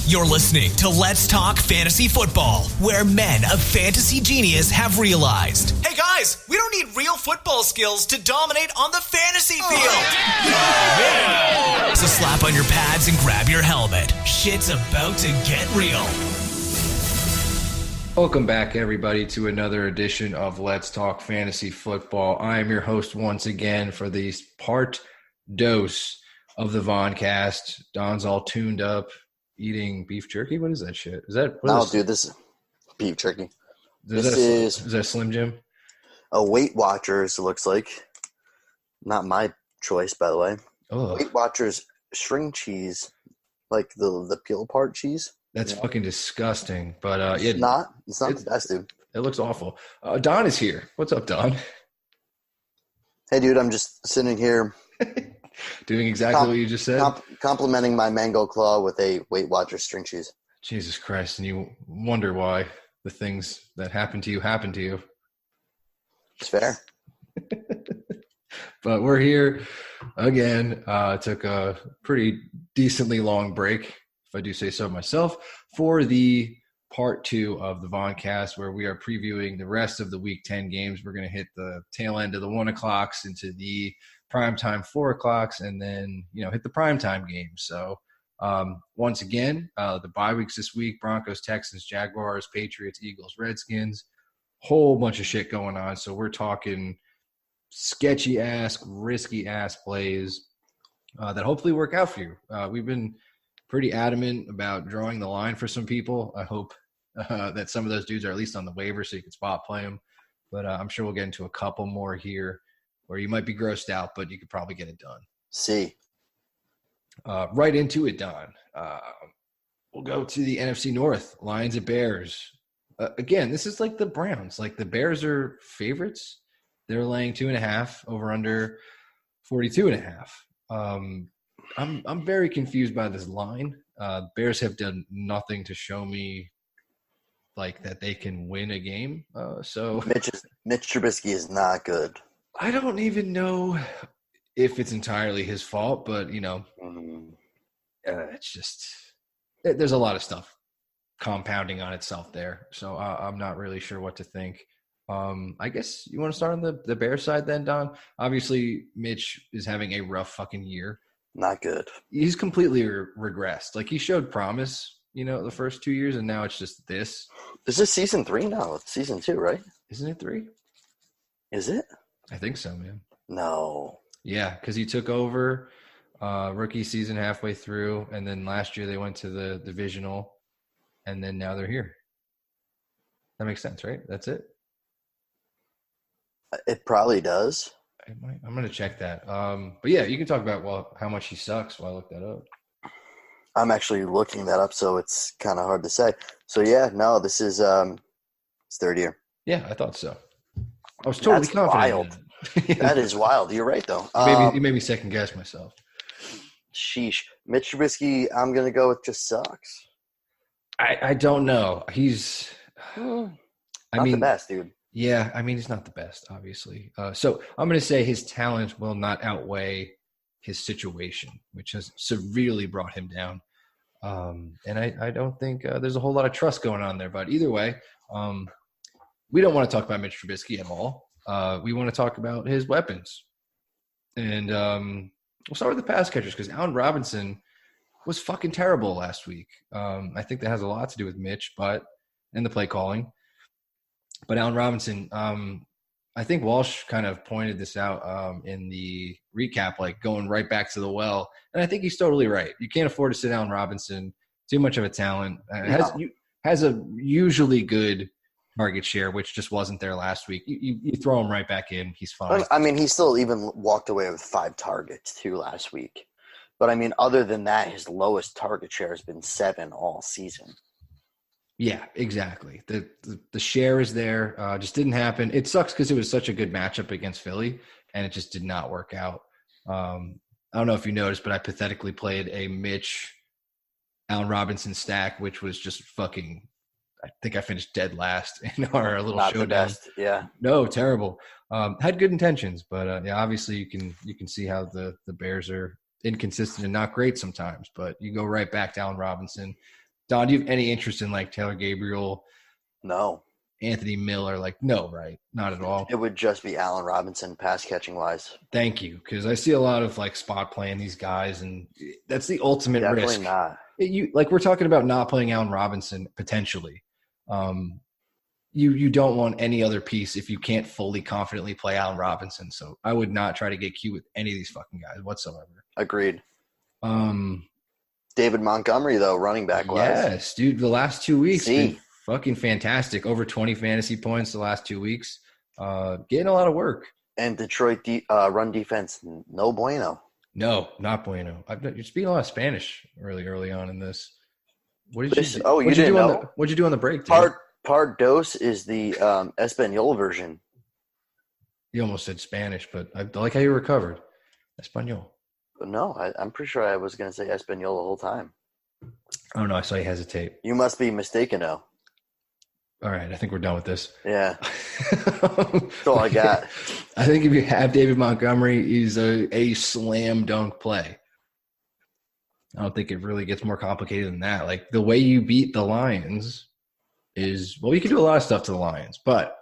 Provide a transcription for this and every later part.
You're listening to Let's Talk Fantasy Football, where men of fantasy genius have realized, hey guys, we don't need real football skills to dominate on the fantasy field. Yeah. So slap on your pads and grab your helmet. Shit's about to get real. Welcome back, everybody, to another edition of Let's Talk Fantasy Football. I am your host once again for this part dose of the Voncast. Don's all tuned up, eating beef jerky. What is that shit? Is that? Dude, this is beef jerky. Is that Slim Jim? A Weight Watchers, it looks like. Not my choice, by the way. Oh, Weight Watchers string cheese, like the peel apart cheese. That's fucking disgusting. But it's not the best, dude. It looks awful. Don is here. What's up, Don? Hey, dude, I'm just sitting here. Doing exactly what you just said? Complimenting my mango claw with a Weight Watchers string cheese. Jesus Christ. And you wonder why the things that happen to you. It's fair. But we're here again. Took a pretty decently long break, if I do say so myself, for the part 2 of the Voncast, where we are previewing the rest of the Week 10 games. We're going to hit the tail end of the 1 o'clocks into the primetime 4 o'clocks, and then, hit the primetime games. So once again, the bye weeks this week: Broncos, Texans, Jaguars, Patriots, Eagles, Redskins, whole bunch of shit going on. So we're talking sketchy ass, risky ass plays that hopefully work out for you. We've been pretty adamant about drawing the line for some people. I hope that some of those dudes are at least on the waiver so you can spot play them. But I'm sure we'll get into a couple more here where you might be grossed out, but you could probably get it done. See. Right into it, Don. We'll go to the NFC North. Lions at Bears. Again, this is like the Browns. Like, the Bears are favorites. They're laying 2.5 over under 42.5. I'm very confused by this line. Bears have done nothing to show me like that they can win a game. So Mitch Trubisky is not good. I don't even know if it's entirely his fault, but it's just there's a lot of stuff compounding on itself there. So I'm not really sure what to think. I guess you want to start on the Bears side then, Don. Obviously, Mitch is having a rough fucking year. Not good. He's completely regressed. Like, he showed promise, the first 2 years, and now it's just this. Is this season 3 now? It's season 2, right? Isn't it 3? Is it? I think so, man. No. Yeah, because he took over rookie season halfway through, and then last year they went to the divisional, and then now they're here. That makes sense, right? That's it? It probably does. I'm going to check that. But yeah, you can talk about how much he sucks while I look that up. I'm actually looking that up, so it's kind of hard to say. So yeah, no, this is his third year. Yeah, I thought so. I was totally confident. Wild. That is wild. You're right, though. You made me second guess myself. Sheesh. Mitch Trubisky, I'm going to go with just sucks. I don't know. He's not the best, dude. Yeah, he's not the best, obviously. So I'm going to say his talent will not outweigh his situation, which has severely brought him down. And I don't think there's a whole lot of trust going on there. But either way, we don't want to talk about Mitch Trubisky at all. We want to talk about his weapons. And we'll start with the pass catchers, because Allen Robinson was fucking terrible last week. I think that has a lot to do with Mitch, and the play calling. But Allen Robinson, I think Walsh kind of pointed this out in the recap, like going right back to the well. And I think he's totally right. You can't afford to sit Allen Robinson. Too much of a talent. Has a usually good target share, which just wasn't there last week. You throw him right back in. He's fine. He still even walked away with 5 targets too last week. But, other than that, his lowest target share has been 7 all season. Yeah, exactly. The share is there. Just didn't happen. It sucks because it was such a good matchup against Philly, and it just did not work out. I don't know if you noticed, but I pathetically played a Mitch Allen Robinson stack, which was just fucking – I think I finished dead last in our little not showdown. The best, yeah. No, terrible. Had good intentions, but obviously you can see how the Bears are inconsistent and not great sometimes. But you go right back to Allen Robinson. Don, do you have any interest in like Taylor Gabriel, No. Anthony Miller? Like, no, right? Not at all. It would just be Allen Robinson pass catching wise. Thank you, because I see a lot of like spot playing these guys, and that's the ultimate Definitely risk. not. Like we're talking about not playing Allen Robinson potentially. You don't want any other piece if you can't fully confidently play Allen Robinson. So I would not try to get cute with any of these fucking guys whatsoever. Agreed. David Montgomery, though, running back wise. Yes, dude. The last 2 weeks been fucking fantastic. Over 20 fantasy points the last 2 weeks. Getting a lot of work. And Detroit run defense, no bueno. No, not bueno. You're speaking a lot of Spanish really early on in this. What did you do? Oh, you didn't know? What'd you do on the break, dude? Part dos is the Espanol version. You almost said Spanish, but I like how you recovered. Espanol. No, I'm pretty sure I was going to say Espanol the whole time. Oh, no, I saw you hesitate. You must be mistaken, though. All right, I think we're done with this. Yeah. That's all I got. I think if you have David Montgomery, he's a slam dunk play. I don't think it really gets more complicated than that. Like, the way you beat the Lions is – well, you can do a lot of stuff to the Lions, but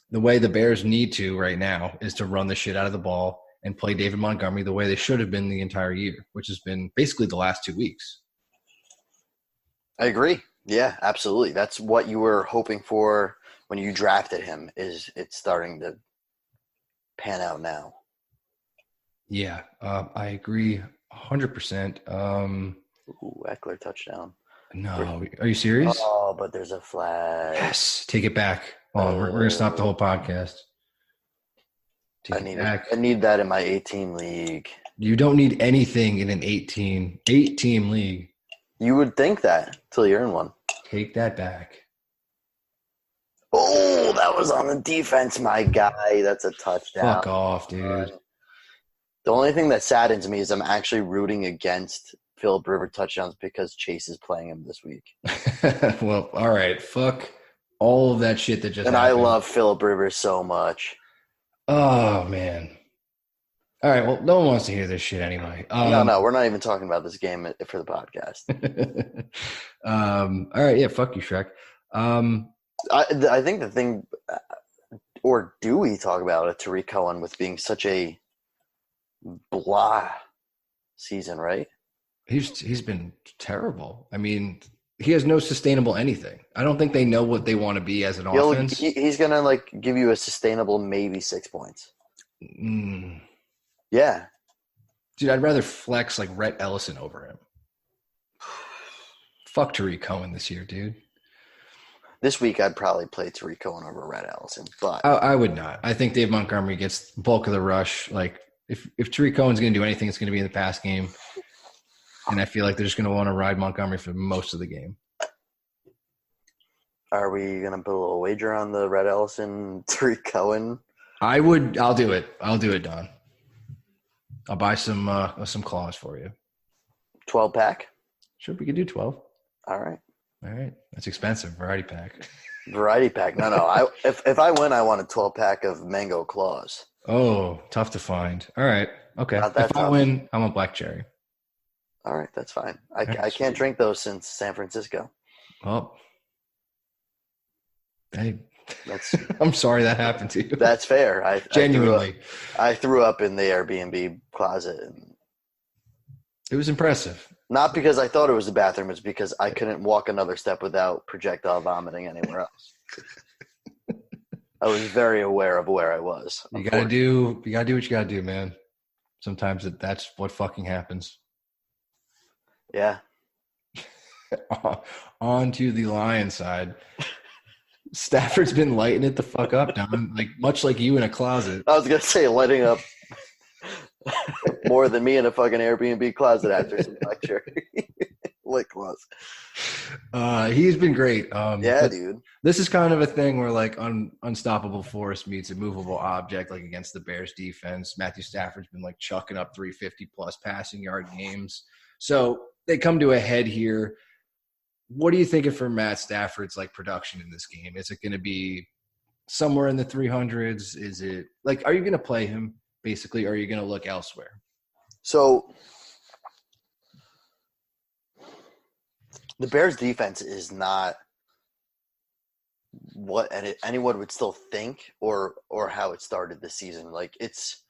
the way the Bears need to right now is to run the shit out of the ball and play David Montgomery the way they should have been the entire year, which has been basically the last 2 weeks. I agree. Yeah, absolutely. That's what you were hoping for when you drafted him, is it's starting to pan out now. Yeah, I agree 100%. Ooh, Eckler touchdown. No, are you serious? Oh, but there's a flag. Yes, take it back. Oh, we're going to stop the whole podcast. I need that in my 18 league. You don't need anything in an 8-team league. You would think that till you're in one. Take that back. Oh, that was on the defense, my guy. That's a touchdown. Fuck off, dude. The only thing that saddens me is I'm actually rooting against Philip Rivers touchdowns because Chase is playing him this week. Well, all right. Fuck all of that shit that just and happened. I love Philip Rivers so much. Oh, man. All right, well, no one wants to hear this shit anyway. No, we're not even talking about this game for the podcast. All right, yeah, fuck you, Shrek. I think the thing, or do we talk about it, Tariq Cohen with being such a blah season, right? He's been terrible. I mean, he has no sustainable anything. I don't think they know what they want to be as an offense. He's going to give you a sustainable maybe 6 points. Yeah. Dude, I'd rather flex Rhett Ellison over him. Fuck Tariq Cohen this year, dude. This week I'd probably play Tariq Cohen over Rhett Ellison, but I would not. I think Dave Montgomery gets the bulk of the rush. If Tariq Cohen's going to do anything, it's going to be in the pass game. And I feel like they're just going to want to ride Montgomery for most of the game. Are we going to put a little wager on the Rhett Ellison, Tariq Cohen? I'll do it. I'll do it, Don. I'll buy some claws for you. 12-pack? Sure, we could do 12. All right. That's expensive. Variety pack. Variety pack. No. If I win, I want a 12-pack of mango claws. Oh, tough to find. All right. Okay. If I win, I want black cherry. All right, that's fine. I can't drink those since San Francisco. Well, hey, I'm sorry that happened to you. That's fair. Genuinely. I threw up in the Airbnb closet. And it was impressive. Not because I thought it was the bathroom. It's because I couldn't walk another step without projectile vomiting anywhere else. I was very aware of where I was. You gotta do what you gotta do, man. Sometimes that's what fucking happens. Yeah. On to the Lions side. Stafford's been lighting it the fuck up, Don. Much like you in a closet. I was gonna say lighting up more than me in a fucking Airbnb closet after some black cherry. Lip gloss. He's been great. Yeah, dude. This is kind of a thing where unstoppable force meets immovable object, against the Bears defense. Matthew Stafford's been chucking up 350 plus passing yard games. So they come to a head here. What are you thinking for Matt Stafford's production in this game? Is it going to be somewhere in the 300s? Is it are you going to play him basically, or are you going to look elsewhere? So The Bears' defense is not what anyone would still think or how it started this season. Like, it's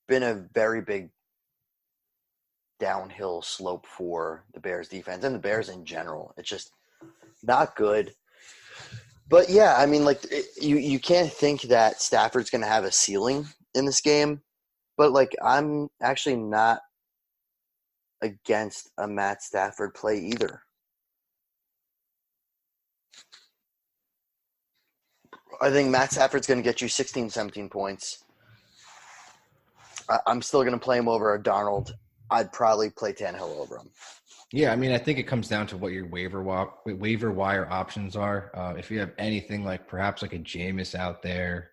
been a very big downhill slope for the Bears' defense and the Bears in general. It's just not good. But, yeah, I mean, like, you can't think that Stafford's going to have a ceiling in this game. But, like, I'm actually not against a Matt Stafford play either. I think Matt Stafford's going to get you 16, 17 points. I'm still going to play him over a Darnold. I'd probably play Tannehill over him. Yeah, I mean, I think it comes down to what your waiver wire options are. If you have anything like perhaps like a Jameis out there,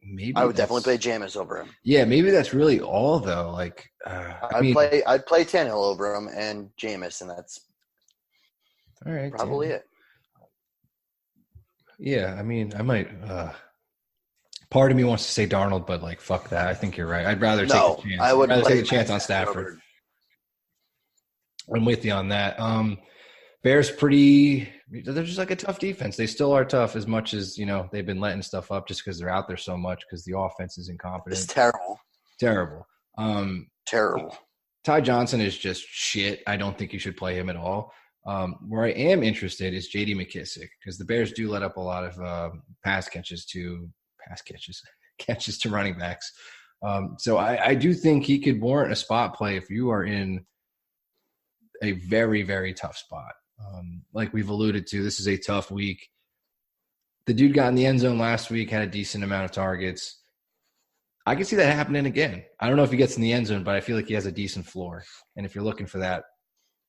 maybe I would definitely play Jameis over him. Yeah, maybe that's really all though. Like, I'd play Tannehill over him and Jameis, and that's all right. Probably it. Yeah, I mean, I might. Part of me wants to say Darnold, but like, fuck that. I think you're right. I'd rather take a chance. I would rather play take a chance on Stafford. I'm with you on that. Bears they're just like a tough defense. They still are tough as much as, they've been letting stuff up just because they're out there so much because the offense is incompetent. It's terrible. Terrible. Terrible. Ty Johnson is just shit. I don't think you should play him at all. Where I am interested is J.D. McKissick because the Bears do let up a lot of catches to running backs. So I do think he could warrant a spot play if you are in a very, very tough spot. Like we've alluded to, this is a tough week. The dude got in the end zone last week, had a decent amount of targets. I can see that happening again. I don't know if he gets in the end zone, but I feel like he has a decent floor. And if you're looking for that,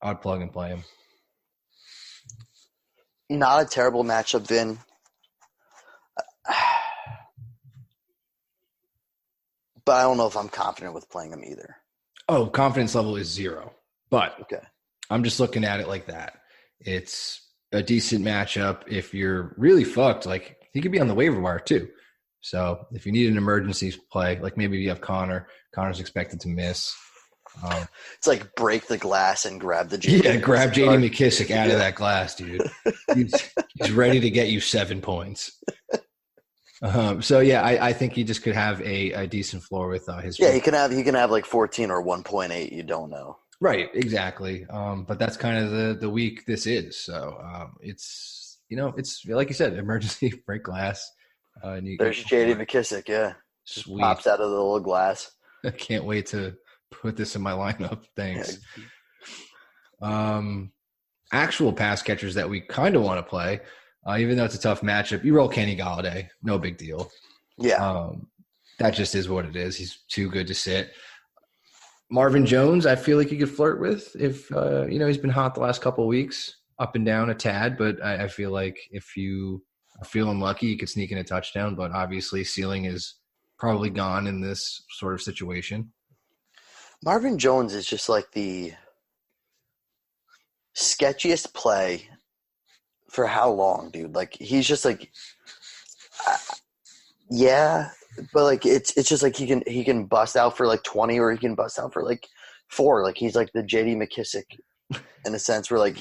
I'd plug and play him. Not a terrible matchup, Vin. But I don't know if I'm confident with playing him either. Oh, confidence level is 0. But okay. I'm just looking at it like that. It's a decent matchup. If you're really fucked, like he could be on the waiver wire too. So if you need an emergency play, like maybe you have Connor's expected to miss. It's like break the glass and grab the JD. Yeah, grab JD McKissick out of that glass, dude. He's ready to get you 7 points. So yeah, I think he just could have a decent floor with his. Yeah, he can have like 14 or 1.8. You don't know. Right, exactly. But that's kind of the week this is. So it's it's like you said, emergency break glass. There's JD McKissick. Yeah, just pops out of the little glass. I can't wait to put this in my lineup. Thanks. Actual pass catchers that we kind of want to play. Even though it's a tough matchup, you roll Kenny Golladay. No big deal. Yeah. That just is what it is. He's too good to sit. Marvin Jones, I feel like you could flirt with if, he's been hot the last couple of weeks, up and down a tad. But I feel like if you are feeling lucky, you could sneak in a touchdown. But obviously, ceiling is probably gone in this sort of situation. Marvin Jones is just like the sketchiest play for how long, dude? Like he's just like, yeah, but like it's just like he can bust out for like 20 or he can bust out for like 4. Like he's like the J.D. McKissick in a sense where like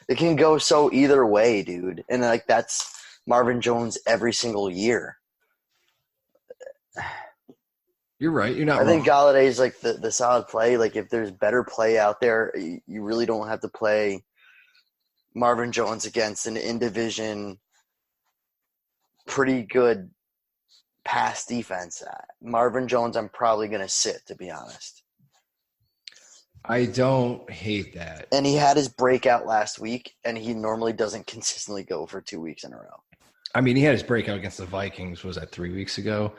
it can go so either way, dude. And like that's Marvin Jones every single year. You're right. You're not. I think Galladay is like the solid play. Like if there's better play out there, you really don't have to play Marvin Jones against an in-division pretty good pass defense. Marvin Jones, I'm probably going to sit, to be honest. I don't hate that. And he had his breakout last week, and he normally doesn't consistently go for 2 weeks in a row. I mean, he had his breakout against the Vikings, was that 3 weeks ago?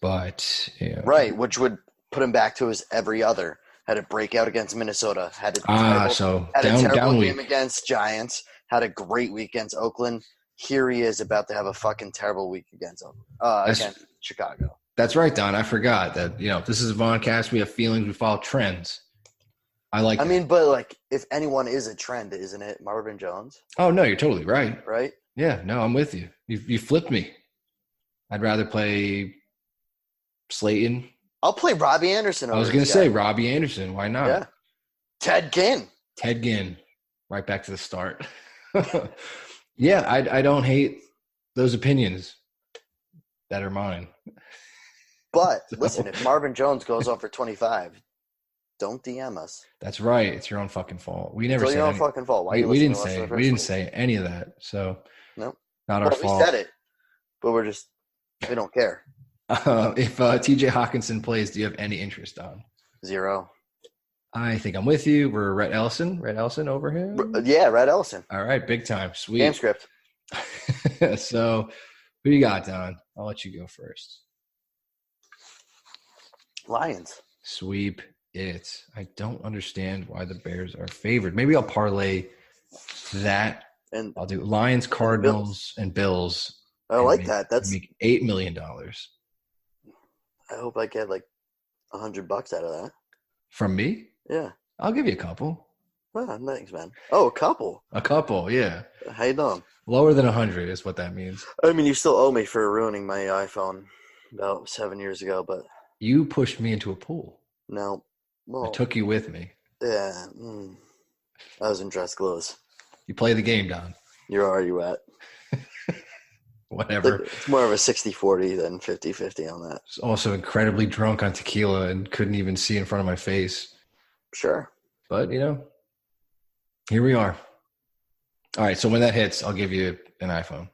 But, yeah. Right, which would put him back to his every other. Had a breakout against Minnesota. Had a terrible game against Giants. Had a great week against Oakland. Here he is about to have a fucking terrible week against Chicago. That's right, Don. I forgot that, this is a Voncast. We have feelings. We follow trends. I mean, but like, if anyone is a trend, isn't it Marvin Jones? Oh, no, you're totally right. Right? Yeah, no, I'm with you. You flipped me. I'd rather play Slayton. I'll play Robbie Anderson. I was going to say Robbie Anderson. Why not? Yeah. Ted Ginn. right back to the start. Yeah, I don't hate those opinions that are mine. But listen, if Marvin Jones goes off for 25, don't DM us. That's right. It's your own fucking fault. We never It's said your own any, fucking fault. Why we, you we listening didn't to us in say the we first didn't place? say any of that. So Nope. not our We fault. said it, but we don't care. If TJ Hawkinson plays, do you have any interest on? 0. I think I'm with you. We're Rhett Ellison over here. Yeah, Red Ellison. All right, big time. Sweet. Game script. So who you got, Don? I'll let you go first. Lions. Sweep it. I don't understand why the Bears are favored. Maybe I'll parlay that. And I'll do Lions, Cardinals, and Bills. I like that. That's make $8 million I hope I get like $100 out of that. from me. Yeah. I'll give you a couple. Oh, thanks, man. Oh, a couple. A couple, yeah. How you doing? Lower than 100 is what that means. I mean, you still owe me for ruining my iPhone about 7 years ago, but You pushed me into a pool. no. Well, I took you with me. yeah. I was in dress clothes. You play the game, Don. Where are you at? Whatever. It's more of a 60-40 than 50-50 on that. I was also incredibly drunk on tequila and couldn't even see in front of my face. Sure. But, here we are. All right, so when that hits, I'll give you an iPhone.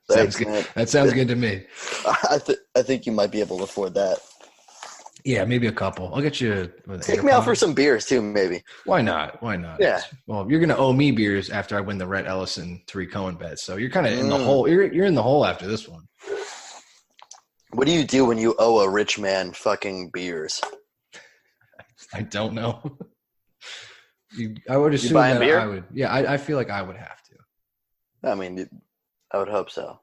Thanks, Sounds good. man. That sounds good to me. I think you might be able to afford that. Yeah, maybe a couple. I'll get you. Take me out for some beers too, maybe. Why not? Why not? Yeah. Well, you're going to owe me beers after I win the Rhett Ellison Tariq Cohen bet. So you're kind of in the hole. You're in the hole after this one. What do you do when you owe a rich man fucking beers? I don't know. I would assume buy a that beer? I would. Yeah, I feel like I would have to. I mean, I would hope so.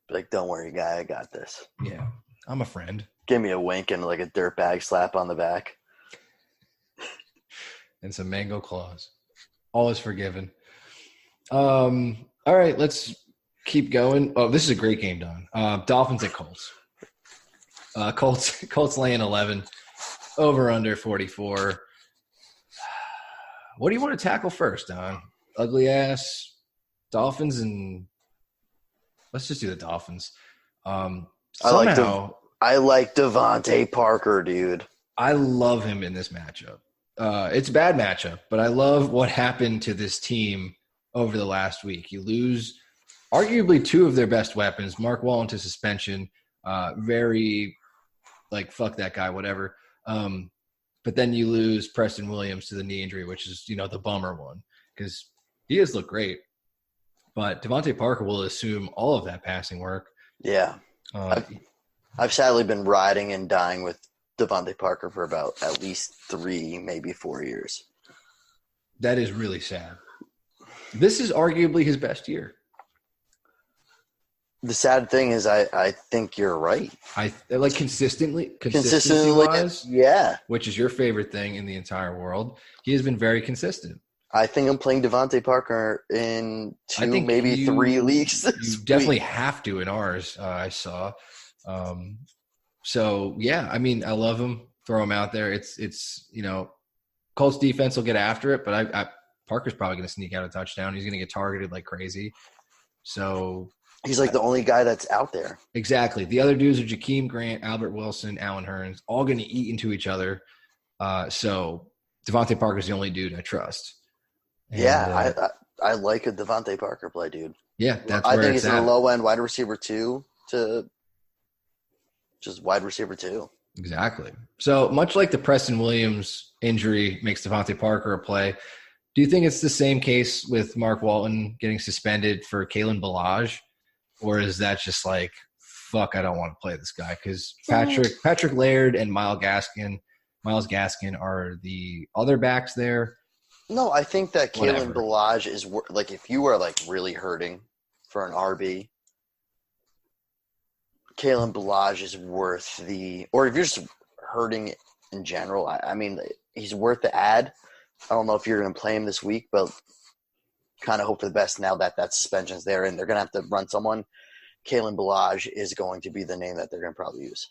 Be like, don't worry, guy, I got this. Yeah, I'm a friend. Give me a wink and like a dirtbag slap on the back. And some mango claws. All is forgiven. All right, let's keep going. Oh, this is a great game, Don. Dolphins at Colts. Colts laying 11. Over under 44. What do you want to tackle first, Don? Ugly ass Dolphins, and let's just do the Dolphins. I like Devontae Parker, dude. I love him in this matchup. It's a bad matchup, but I love what happened to this team over the last week. You lose arguably two of their best weapons, Mark Wallen to suspension, very like fuck that guy, whatever. But then you lose Preston Williams to the knee injury, which is, the bummer one because he has looked great. But Devontae Parker will assume all of that passing work. Yeah. I've sadly been riding and dying with Devontae Parker for about at least 3, maybe 4 years. That is really sad. This is arguably his best year. The sad thing is I think you're right. I like consistency Consistently, yeah. Which is your favorite thing in the entire world. He has been very consistent. I think I'm playing Devontae Parker in 2, maybe 3 leagues. You definitely have to in ours, I saw. So, yeah, I mean, I love him. Throw him out there. It's Colts defense will get after it, but Parker's probably going to sneak out a touchdown. He's going to get targeted like crazy. So he's like the only guy that's out there. Exactly. The other dudes are Jakeem Grant, Albert Wilson, Allen Hurns, all going to eat into each other. So Devontae Parker's the only dude I trust. And, I like a Devontae Parker play, dude. Yeah, that's I where think it's he's at. in a low end wide receiver 2 to just wide receiver 2. Exactly. So much like the Preston Williams injury makes Devontae Parker a play, do you think it's the same case with Mark Walton getting suspended for Kalen Ballage? Or is that just like, fuck, I don't want to play this guy? Because Patrick Laird and Myles Gaskin are the other backs there. No, I think that Whatever. Kalen Ballage is like if you are like really hurting for an RB, Kalen Ballage is worth or if you're just hurting in general, I mean, he's worth the ad. I don't know if you're going to play him this week, but kind of hope for the best now that suspension's there and they're going to have to run someone. Kalen Ballage is going to be the name that they're going to probably use.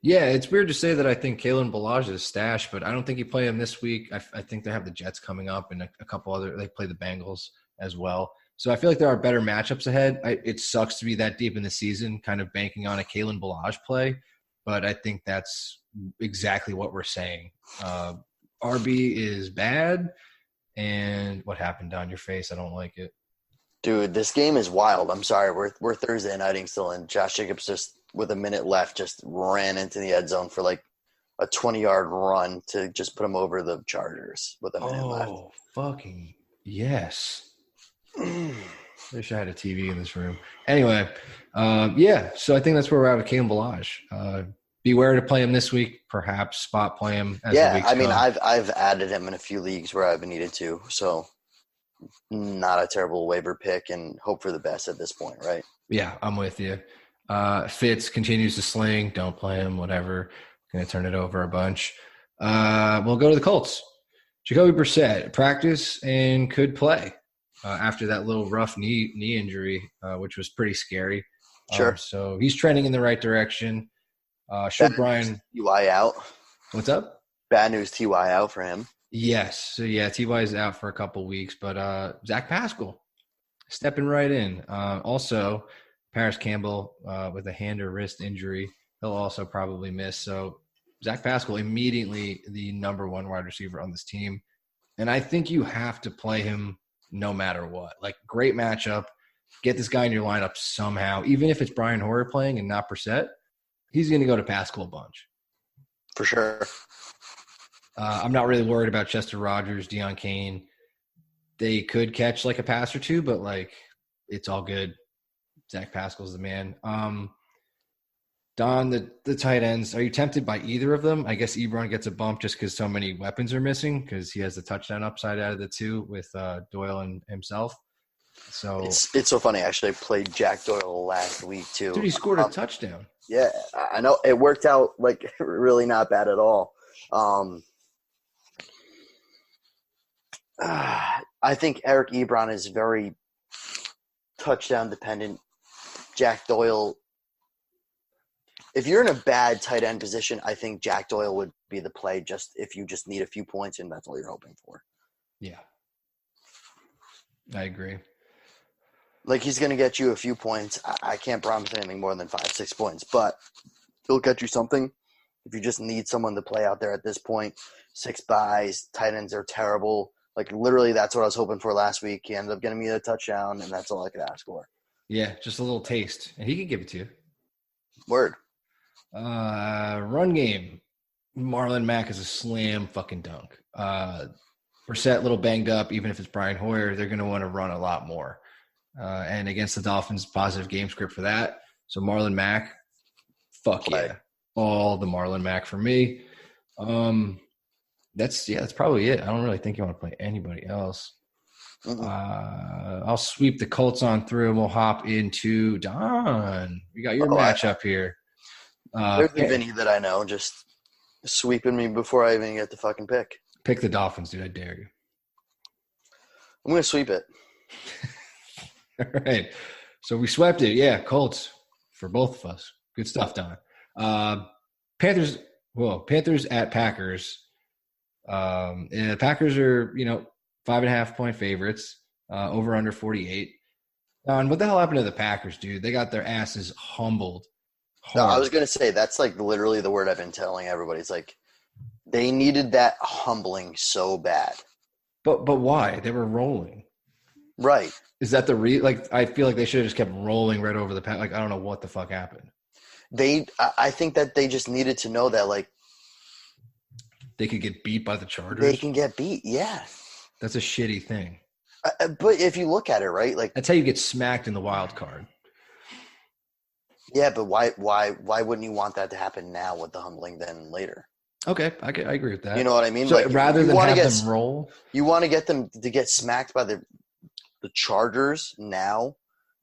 Yeah, it's weird to say that I think Kalen Ballage is stash, but I don't think you play him this week. I think they have the Jets coming up and a couple other – they play the Bengals as well. So I feel like there are better matchups ahead. It sucks to be that deep in the season kind of banking on a Kalen Ballage play, but I think that's exactly what we're saying. RB is bad, and what happened down your face? I don't like it. Dude, this game is wild. I'm sorry. We're Thursday nighting still, and Josh Jacobs just, with a minute left, just ran into the end zone for like a 20-yard run to just put him over the Chargers with a minute left. Oh, fucking yes. Wish I had a TV in this room. Anyway, so I think that's where we're at with Kalen Ballage. Beware to play him this week, perhaps spot play him as the weeks come. I've added him in a few leagues where I've needed to, so not a terrible waiver pick and hope for the best at this point, right? Yeah, I'm with you. Fitz continues to sling. Don't play him, whatever. Going to turn it over a bunch. We'll go to the Colts. Jacoby Brissett, practice and could play after that little rough knee injury, which was pretty scary. Sure. So he's trending in the right direction. Should Brian – Ty out. What's up? Bad news, Ty out for him. Yes. So, yeah, Ty is out for a couple weeks. But Zach Pascal stepping right in. Also, Paris Campbell with a hand or wrist injury. He'll also probably miss. So, Zach Pascal immediately the number one wide receiver on this team. And I think you have to play him no matter what. Like, great matchup. Get this guy in your lineup somehow. Even if it's Brian Hoyer playing and not Brissett, he's going to go to Pascal a bunch. For sure. I'm not really worried about Chester Rogers, Deion Kane. They could catch like a pass or two, but like it's all good. Zach Pascal's the man. Don, the tight ends, are you tempted by either of them? I guess Ebron gets a bump just because so many weapons are missing because he has the touchdown upside out of the two with Doyle and himself. So it's so funny. Actually, I played Jack Doyle last week too. Dude, he scored a touchdown. Yeah, I know. It worked out like really not bad at all. I think Eric Ebron is very touchdown dependent. Jack Doyle, if you're in a bad tight end position, I think Jack Doyle would be the play just if you just need a few points and that's all you're hoping for. Yeah. I agree. Like he's going to get you a few points. I can't promise anything more than 5-6 points, but he'll get you something. If you just need someone to play out there at this point, 6 buys, tight ends are terrible. Like, literally, that's what I was hoping for last week. He ended up getting me a touchdown, and that's all I could ask for. Yeah, just a little taste. And he could give it to you. Word. Run game. Marlon Mack is a slam fucking dunk. Brissett, a little banged up. Even if it's Brian Hoyer, they're going to want to run a lot more. And against the Dolphins, positive game script for that. So Marlon Mack, fuck yeah. All the Marlon Mack for me. That's probably it. I don't really think you want to play anybody else. I'll sweep the Colts on through and we'll hop into Don. We got your matchup here. There's the Vinny that I know just sweeping me before I even get the fucking pick. Pick the Dolphins, dude. I dare you. I'm going to sweep it. All right. So we swept it. Yeah, Colts for both of us. Good stuff, Don. Panthers at Packers. And the Packers are, 5.5 point favorites, over under 48. Don, what the hell happened to the Packers, dude? They got their asses humbled. No, I was going to say, that's like literally the word I've been telling everybody. It's like they needed that humbling so bad. But why? They were rolling. Right. Is that I feel like they should have just kept rolling right over the Pack. Like, I don't know what the fuck happened. I think that they just needed to know that, like, they could get beat by the Chargers. They can get beat, yeah. That's a shitty thing. But if you look at it, right, like that's how you get smacked in the wild card. Yeah, but why wouldn't you want that to happen now with the humbling than later? Okay, I agree with that. You know what I mean? So like, rather than have them roll, you want to get them to get smacked by the Chargers now,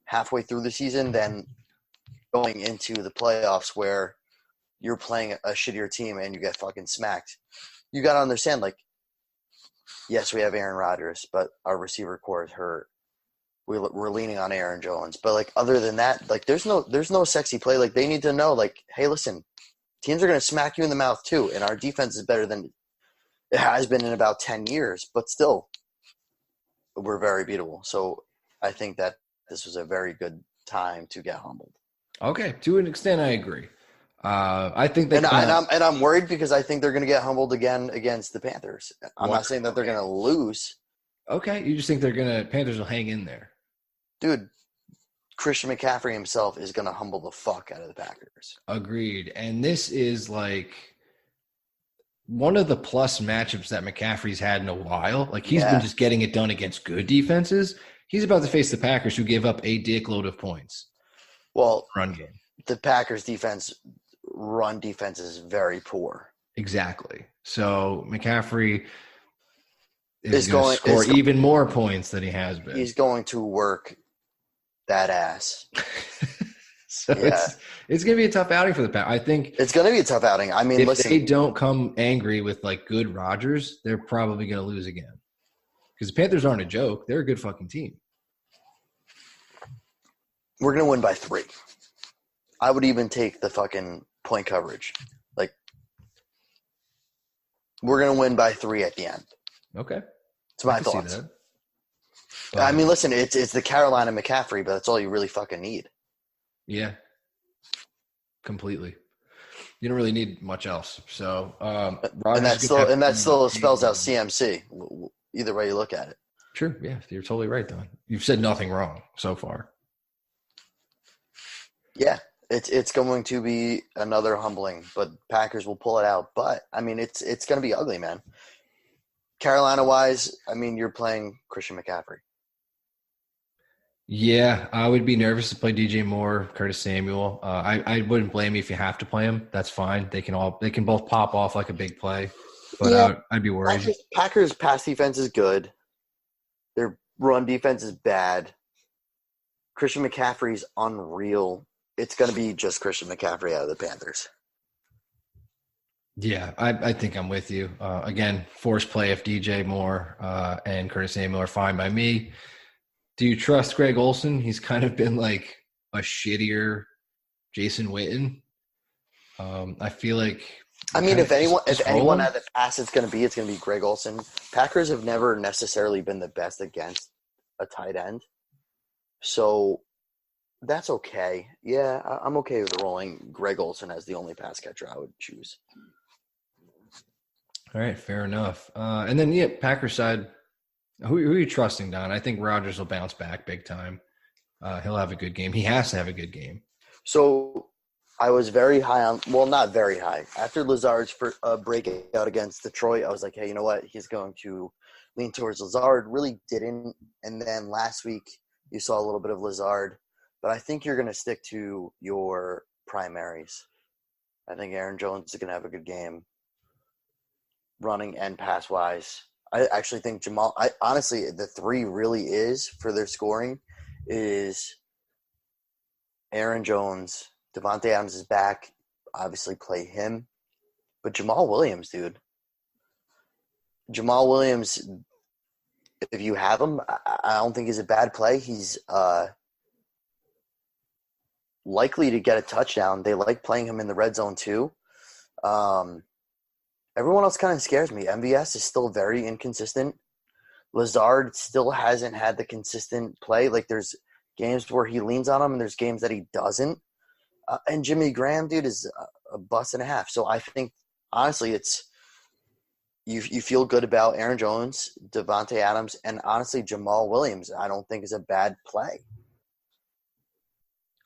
halfway through the season, than going into the playoffs where you're playing a shittier team and you get fucking smacked. You got to understand, like, yes, we have Aaron Rodgers, but our receiver core is hurt. We're leaning on Aaron Jones. But, like, other than that, like, there's no sexy play. Like, they need to know, like, hey, listen, teams are going to smack you in the mouth too. And our defense is better than it has been in about 10 years. But still, we're very beatable. So I think that this was a very good time to get humbled. Okay, to an extent, I agree. I think that, and I'm worried because I think they're going to get humbled again against the Panthers. I'm not saying that they're going to lose. Okay, you just think Panthers will hang in there, dude. Christian McCaffrey himself is going to humble the fuck out of the Packers. Agreed, and this is like one of the plus matchups that McCaffrey's had in a while. Like he's been just getting it done against good defenses. He's about to face the Packers, who gave up a dickload of points. Well, run game. The Packers' run defense is very poor. Exactly. So McCaffrey is going to score even more points than he has been. He's going to work that ass. So it's going to be a tough outing for the Packers. I think it's going to be a tough outing. I mean, if they don't come angry with like good Rodgers, they're probably going to lose again. Because the Panthers aren't a joke. They're a good fucking team. We're going to win by 3. I would even take the fucking point coverage. Like, we're going to win by 3 at the end. Okay. It's my thoughts. I mean, listen, it's the Carolina McCaffrey, but that's all you really fucking need. Yeah. Completely. You don't really need much else. So, and that still spells out CMC. Either way you look at it. True. Yeah, you're totally right, Don. You've said nothing wrong so far. Yeah, it's going to be another humbling, but Packers will pull it out. But I mean, it's going to be ugly, man. Carolina-wise, I mean, you're playing Christian McCaffrey. Yeah, I would be nervous to play DJ Moore, Curtis Samuel. I wouldn't blame you if you have to play him. That's fine. They can both pop off like a big play, but I'd be worried. Packers pass defense is good. Their run defense is bad. Christian McCaffrey's unreal. It's going to be just Christian McCaffrey out of the Panthers. Yeah, I think I'm with you. Again, force play if DJ Moore and Curtis Samuel are fine by me. Do you trust Greg Olsen? He's kind of been like a shittier Jason Witten. I feel like – I mean, if anyone had the pass it's going to be Greg Olsen. Packers have never necessarily been the best against a tight end. So that's okay. Yeah, I'm okay with rolling Greg Olsen as the only pass catcher I would choose. All right, fair enough. And then, Packers side – who are you trusting, Don? I think Rodgers will bounce back big time. He'll have a good game. He has to have a good game. So I was very high on – well, not very high. After Lazard's breakout against Detroit, I was like, hey, you know what? He's going to lean towards Lazard. Really didn't. And then last week you saw a little bit of Lazard. But I think you're going to stick to your primaries. I think Aaron Jones is going to have a good game running and pass-wise. I actually think honestly, the 3 really is for their scoring is Aaron Jones. Devontae Adams is back. Obviously play him. But Jamal Williams, dude. Jamal Williams, if you have him, I don't think he's a bad play. He's likely to get a touchdown. They like playing him in the red zone too. Everyone else kind of scares me. MVS is still very inconsistent. Lazard still hasn't had the consistent play. Like, there's games where he leans on him, and there's games that he doesn't. And Jimmy Graham, dude, is a bust and a half. So I think, honestly, it's you feel good about Aaron Jones, Devontae Adams, and honestly, Jamal Williams, I don't think is a bad play.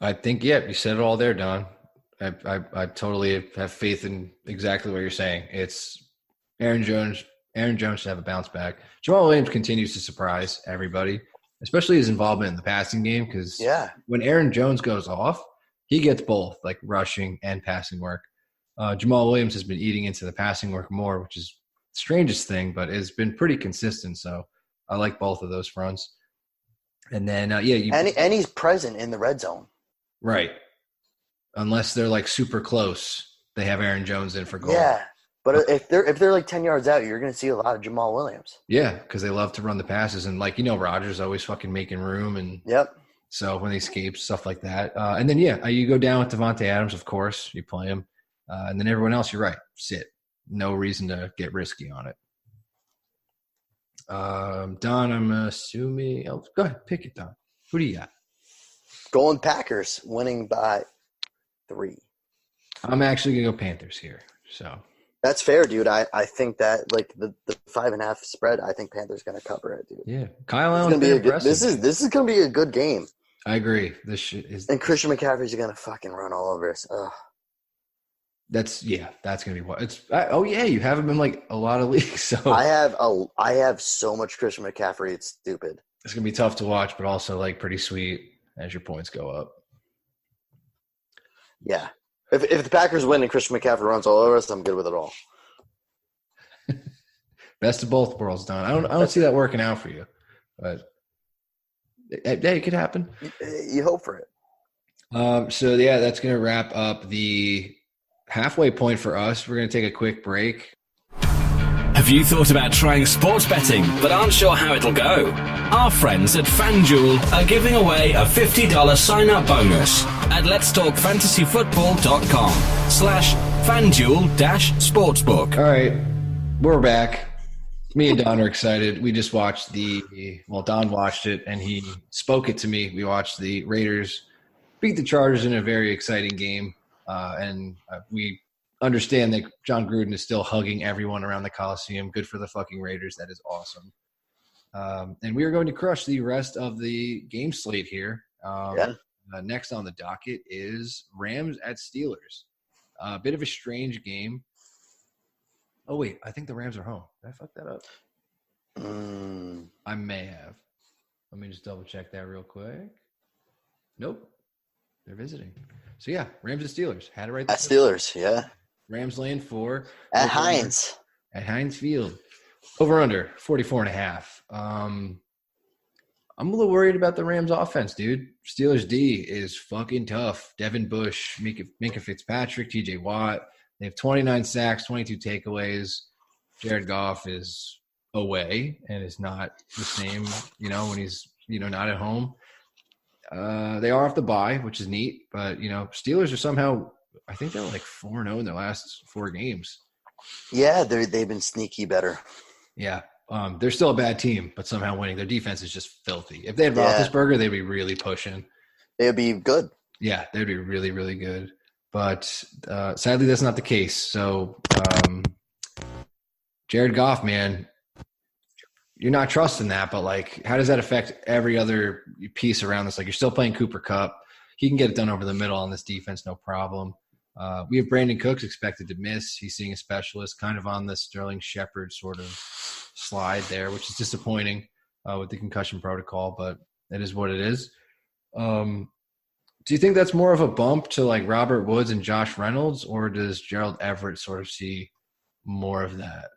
I think, you said it all there, Don. I totally have faith in exactly what you're saying. It's Aaron Jones. Aaron Jones should have a bounce back. Jamal Williams continues to surprise everybody, especially his involvement in the passing game. Because when Aaron Jones goes off, he gets both, like rushing and passing work. Jamal Williams has been eating into the passing work more, which is the strangest thing, but has been pretty consistent. So I like both of those fronts. And then, and he's present in the red zone. Right. Unless they're like super close, they have Aaron Jones in for goal. Yeah, but if they're like 10 yards out, you're going to see a lot of Jamal Williams. Yeah, because they love to run the passes, and Rodgers always fucking making room, and so when he escapes, stuff like that. And then you go down with Devontae Adams, of course, you play him. And then everyone else, you're right, sit. No reason to get risky on it. Don, I'm assuming. Oh, go ahead, pick it, Don. Who do you got? Going Packers, winning by 3. I'm actually gonna go Panthers here. So that's fair, dude. I think that like the 5.5 spread. I think Panthers gonna cover it, dude. Yeah, Kyle Allen's gonna be impressive. This is gonna be a good game. I agree. This shit is, and Christian McCaffrey's gonna fucking run all over us. Ugh. That's gonna be what it's. You have him in like a lot of leagues. So I have so much Christian McCaffrey. It's stupid. It's gonna be tough to watch, but also like pretty sweet as your points go up. Yeah, if the Packers win and Christian McCaffrey runs all over us, I'm good with it all. Best of both worlds, Don. I don't see that working out for you, but it could happen. You hope for it. So yeah, that's gonna wrap up the halfway point for us. We're going to take a quick break. Have you thought about trying sports betting but aren't sure how it'll go? Our friends at FanDuel are giving away a $50 sign-up bonus at letstalkfantasyfootball.com/FanDuel-sportsbook. All right, we're back. Me and Don are excited. We just watched Don watched it and he spoke it to me. We watched the Raiders beat the Chargers in a very exciting game. And we understand that John Gruden is still hugging everyone around the Coliseum. Good for the fucking Raiders. That is awesome. And we are going to crush the rest of the game slate here. Next on the docket is Rams at Steelers. A bit of a strange game. Oh, wait. I think the Rams are home. Did I fuck that up? I may have. Let me just double check that real quick. Nope. They're visiting. So, yeah, Rams and Steelers. Had it right there. At Steelers, yeah. Rams laying 4. At Heinz. At Heinz Field. Over under, 44.5. I'm a little worried about the Rams offense, dude. Steelers D is fucking tough. Devin Bush, Minka Fitzpatrick, TJ Watt. They have 29 sacks, 22 takeaways. Jared Goff is away and is not the same, when he's, not at home. They are off the bye, which is neat, but Steelers are somehow, I think they're like 4-0 in their last 4 games. Yeah, they've been sneaky better. Yeah, they're still a bad team, but somehow winning. Their defense is just filthy. If they had Roethlisberger, they'd be really pushing. They'd be good. Yeah, they'd be really, really good. But sadly, that's not the case. So, Jared Goff, man. You're not trusting that, but like, how does that affect every other piece around this? Like, you're still playing Cooper Kupp. He can get it done over the middle on this defense, no problem. We have Brandon Cooks expected to miss. He's seeing a specialist, kind of on the Sterling Shepard sort of slide there, which is disappointing with the concussion protocol, but it is what it is. Do you think that's more of a bump to like Robert Woods and Josh Reynolds, or does Gerald Everett sort of see more of that?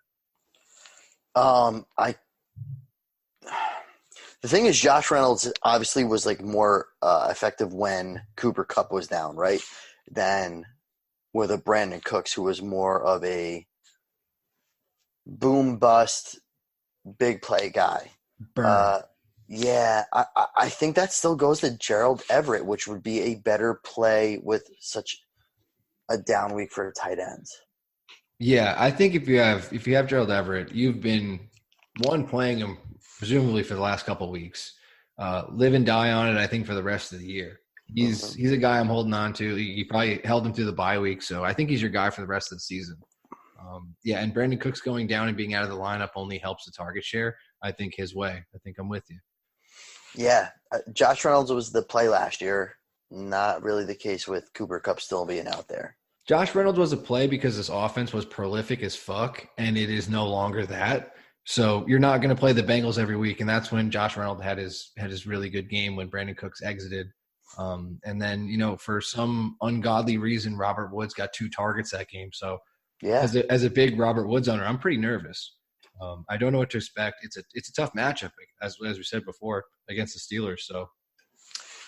The thing is, Josh Reynolds obviously was like more effective when Cooper Kupp was down, right? Than with a Brandon Cooks, who was more of a boom bust, big play guy. Yeah, I think that still goes to Gerald Everett, which would be a better play with such a down week for tight ends. Yeah, I think if you have Gerald Everett, you've been playing him presumably for the last couple of weeks. Live and die on it, I think, for the rest of the year. He's a guy I'm holding on to. You probably held him through the bye week, so I think he's your guy for the rest of the season. And Brandon Cooks going down and being out of the lineup only helps the target share. I think his way. I think I'm with you. Yeah, Josh Reynolds was the play last year. Not really the case with Cooper Kupp still being out there. Josh Reynolds was a play because this offense was prolific as fuck, and it is no longer that. So you're not going to play the Bengals every week, and that's when Josh Reynolds had his really good game when Brandon Cooks exited. And then, for some ungodly reason, Robert Woods got 2 targets that game. So yeah, as a big Robert Woods owner, I'm pretty nervous. I don't know what to expect. It's a tough matchup, as we said before, against the Steelers. So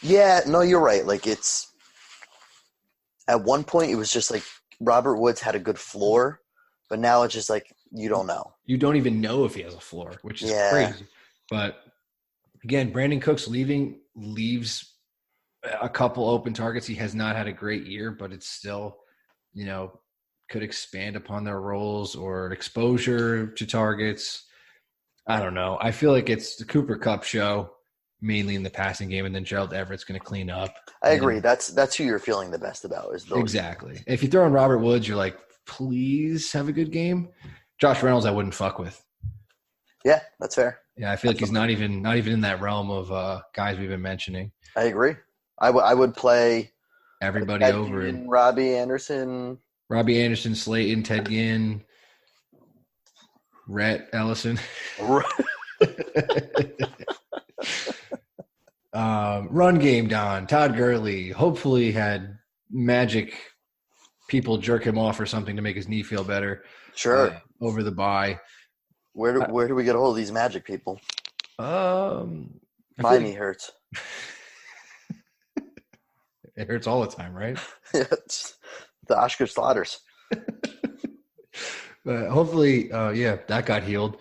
yeah, no, you're right. Like it's at one point it was just like Robert Woods had a good floor, but now it's just like you don't know. You don't even know if he has a floor, which is crazy. But again, Brandon Cooks leaves a couple open targets. He has not had a great year, but it's still, could expand upon their roles or exposure to targets. I don't know. I feel like it's the Cooper Kupp show, mainly in the passing game, and then Gerald Everett's going to clean up. I agree. That's who you're feeling the best about. Is those exactly. If you throw in Robert Woods, you're like, please have a good game. Josh Reynolds, I wouldn't fuck with. Yeah, that's fair. Yeah, I feel like he's not even in that realm of guys we've been mentioning. I agree. I would play everybody over Robbie Anderson, Slayton, Ted Ginn, Rhett Ellison. Run game, Don. Todd Gurley hopefully had magic people jerk him off or something to make his knee feel better. Sure. Over the bye. Where do we get a hold of these magic people? My knee hurts. It hurts all the time, right? It's the Oscar Slaughters. But hopefully, that got healed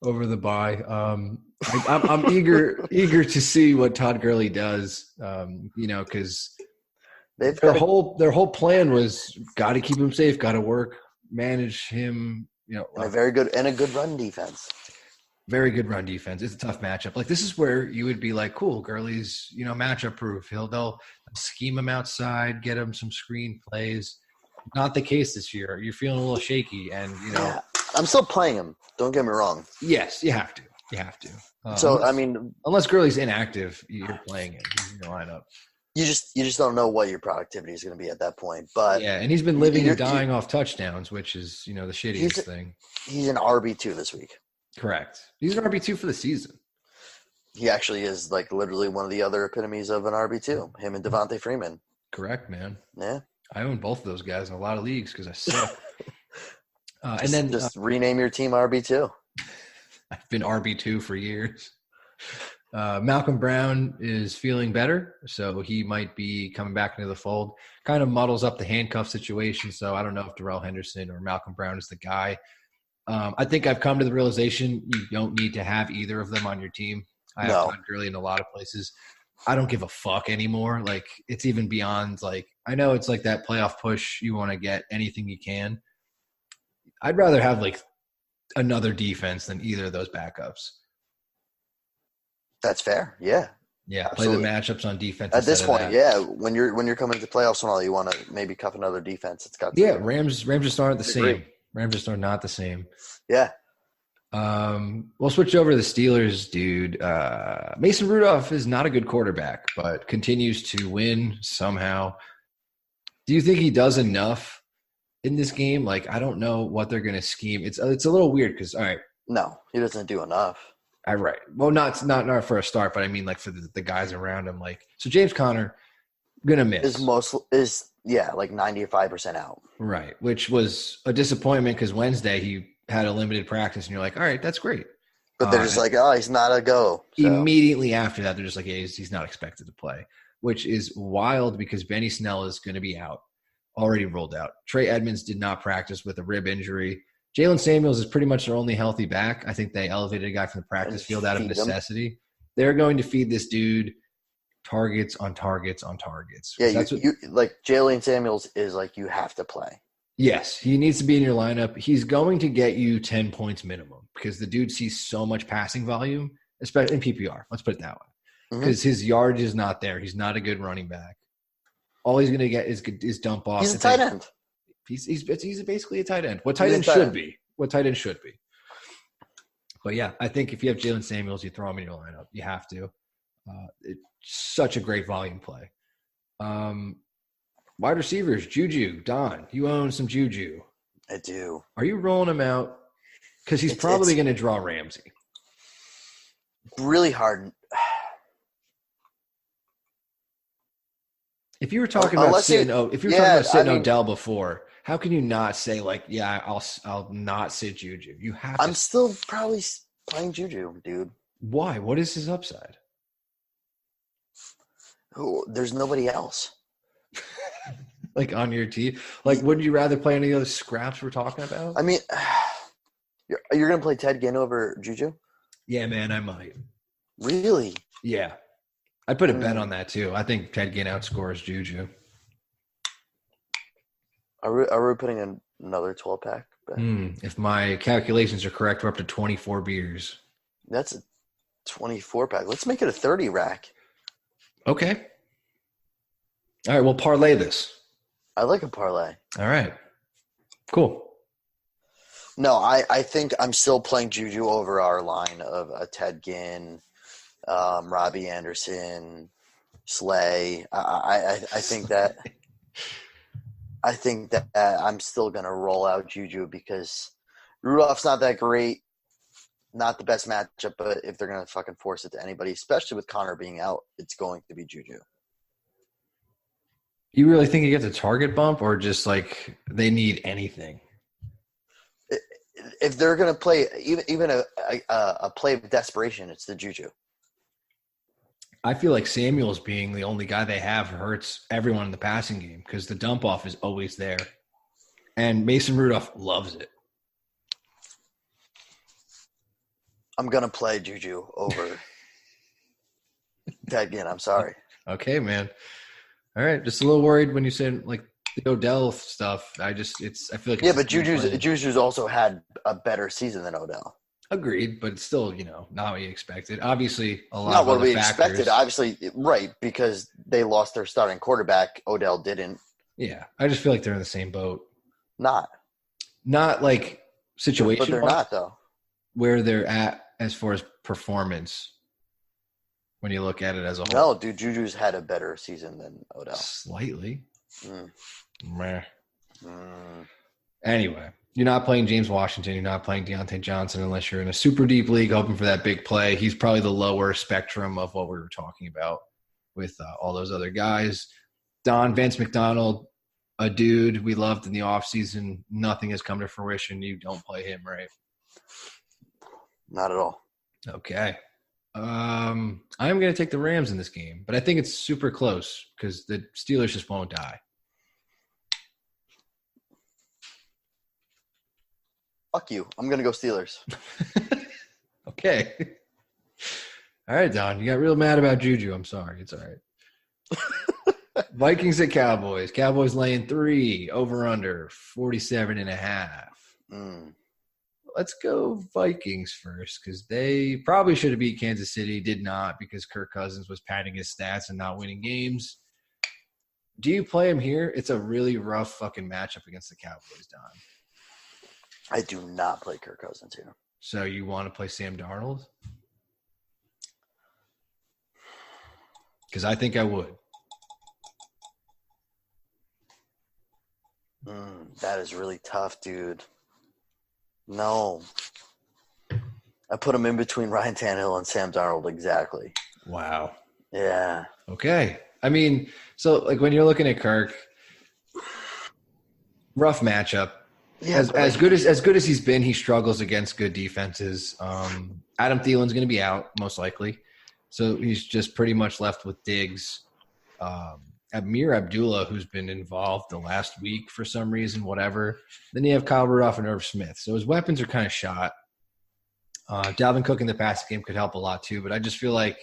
over the bye. I'm eager to see what Todd Gurley does. Because their whole plan was got to keep him safe, got to work, manage him. A good run defense. Very good run defense. It's a tough matchup. Like, this is where you would be like, cool, Gurley's, matchup proof. They'll scheme him outside, get him some screen plays. Not the case this year. You're feeling a little shaky, and Yeah, I'm still playing him. Don't get me wrong. Yes, you have to. Unless Gurley's inactive, you're playing him. He's in your lineup. You just don't know what your productivity is going to be at that point. But yeah, and he's been living and dying off touchdowns, which is the shittiest thing. He's an RB2 this week. Correct. He's an RB2 for the season. He actually is like literally one of the other epitomes of an RB2. Him and Devontae Freeman. Correct, man. Yeah. I own both of those guys in a lot of leagues because I suck. Just rename your team RB2. I've been RB2 for years. Malcolm Brown is feeling better, so he might be coming back into the fold. Kind of muddles up the handcuff situation, so I don't know if Darrell Henderson or Malcolm Brown is the guy. I think I've come to the realization you don't need to have either of them on your team. I have Todd Gurley in a lot of places. I don't give a fuck anymore. Like, it's even beyond, like, I know it's like that playoff push. You want to get anything you can. I'd rather have, like, another defense than either of those backups. That's fair. Yeah. Yeah. Absolutely. Play the matchups on defense. At this point, yeah. When you're coming to playoffs and all, you want to maybe cuff another defense. It's got to Rams just aren't the same. Rams just are not the same. Yeah. We'll switch over to the Steelers, dude. Mason Rudolph is not a good quarterback, but continues to win somehow. Do you think he does enough in this game? Like, I don't know what they're going to scheme. It's a little weird because, all right. No, he doesn't do enough. Right. Well, not for a start, but I mean, like, for the guys around him. Like, so James Conner gonna miss. Is like 95% out. Right, which was a disappointment because Wednesday he had a limited practice, and you're like, all right, that's great. But they're just like, oh, he's not a go. So. Immediately after that, they're just like, yeah, he's not expected to play, which is wild because Benny Snell is going to be out, already rolled out. Trey Edmonds did not practice with a rib injury. Jalen Samuels is pretty much their only healthy back. I think they elevated a guy from the practice field out of necessity. They're going to feed this dude targets on targets on targets. Yeah, like Jalen Samuels is like you have to play. Yes, he needs to be in your lineup. He's going to get you 10 points minimum because the dude sees so much passing volume, especially in PPR. Let's put it that way. Because his yardage is not there. He's not a good running back. All he's going to get is dump off. He's a tight end. He's basically a tight end. What tight end should be. But yeah, I think if you have Jalen Samuels, you throw him in your lineup. You have to. It's such a great volume play. Wide receivers, Juju, Don. You own some Juju. I do. Are you rolling him out? Because he's probably going to draw Ramsey. Really hard. If you were talking about sitting Odell before, how can you not say like, yeah, I'll not sit Juju? You have to. I'm still probably playing Juju, dude. Why? What is his upside? Oh, there's nobody else. Like on your team? Like, wouldn't you rather play any of those scraps we're talking about? I mean, you're going to play Ted Ginn over Juju? Yeah, man, I might. Really? Yeah. I'd put a bet on that, too. I think Ted Ginn outscores Juju. Are we putting Another 12-pack. If my calculations are correct, we're up to 24 beers. That's a 24-pack. Let's make it a 30 rack. Okay. All right, we'll parlay this. I like a parlay. All right. Cool. No, I think I'm still playing Juju over our line of Ted Ginn, Robbie Anderson, Slay. I think that I'm still going to roll out Juju because Rudolph's not that great, not the best matchup, but if they're going to fucking force it to anybody, especially with Connor being out, it's going to be Juju. You really think he gets a target bump or just like they need anything? If they're going to play even a play of desperation, it's the Juju. I feel like Samuel's being the only guy they have hurts everyone in the passing game because the dump off is always there. And Mason Rudolph loves it. I'm going to play Juju over Ted Ginn. I'm sorry. Okay, man. All right. Just a little worried when you said like the Odell stuff. I feel like yeah, but Juju's also had a better season than Odell. Agreed, but it's still, not what you expected. Obviously, a lot not of what other we factors. Expected. Obviously, right, because they lost their starting quarterback. Odell didn't. Yeah, I just feel like they're in the same boat. Not like situation, but they're not though. Where they're at as far as performance. When you look at it as a whole. No, dude, Juju's had a better season than Odell. Slightly. Meh. Mm. Anyway, you're not playing James Washington. You're not playing Deontay Johnson unless you're in a super deep league hoping for that big play. He's probably the lower spectrum of what we were talking about with all those other guys. Don, Vance McDonald, a dude we loved in the offseason. Nothing has come to fruition. You don't play him, right? Not at all. Okay. I'm going to take the Rams in this game, but I think it's super close because the Steelers just won't die. Fuck you. I'm going to go Steelers. Okay. All right, Don. You got real mad about Juju. I'm sorry. It's all right. Vikings at Cowboys. Cowboys laying 3, over under 47.5. Let's go Vikings first because they probably should have beat Kansas City, did not because Kirk Cousins was padding his stats and not winning games. Do you play him here? It's a really rough fucking matchup against the Cowboys, Don. I do not play Kirk Cousins here. So you want to play Sam Darnold? Because I think I would. That is really tough, dude. No. I put him in between Ryan Tannehill and Sam Darnold exactly. Wow. Yeah. Okay. I mean, so like when you're looking at Kirk, rough matchup. Yeah, as good as he's been, he struggles against good defenses. Adam Thielen's going to be out most likely, so he's just pretty much left with Diggs. Amir Abdullah, who's been involved the last week for some reason, whatever. Then you have Kyle Rudolph and Irv Smith. So his weapons are kind of shot. Dalvin Cook in the passing game could help a lot too, but I just feel like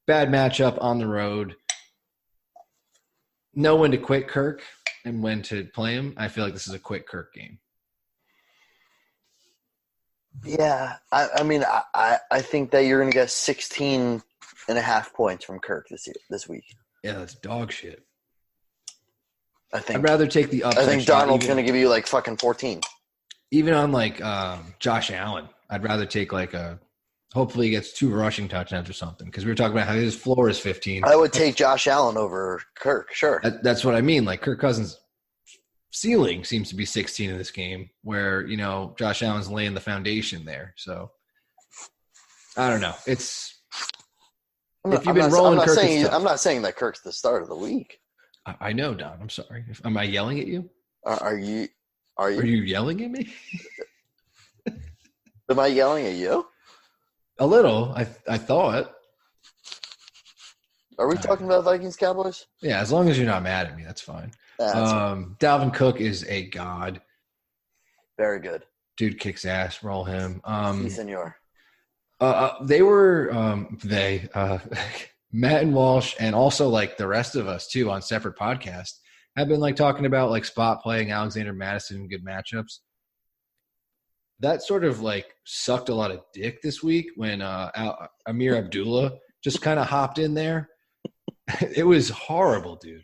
bad matchup on the road. Know when to quit Kirk and when to play him. I feel like this is a quit Kirk game. Yeah. I mean, I think that you're going to get 16.5 points from Kirk this week. Yeah, that's dog shit. I'd rather take the upside. I think Darnold's going to give you like fucking 14. Even on like Josh Allen, I'd rather take like hopefully he gets 2 rushing touchdowns or something because we were talking about how his floor is 15. I would take Josh Allen over Kirk, sure. That's what I mean. Like Kirk Cousins' ceiling seems to be 16 in this game where, Josh Allen's laying the foundation there. So I don't know. I'm not saying that Kirk's the start of the week. I know, Don. I'm sorry. Am I yelling at you? Are you yelling at me? Am I yelling at you? A little. I thought. Are we talking about Vikings Cowboys? Yeah, as long as you're not mad at me, that's fine. Dalvin Cook is a god. Very good. Dude kicks ass. Roll him. Si, senor. They were Matt and Walsh and also like the rest of us too on separate podcasts have been like talking about like spot playing Alexander Madison in good matchups. That sort of like sucked a lot of dick this week when Amir Abdullah just kind of hopped in there. It was horrible, dude.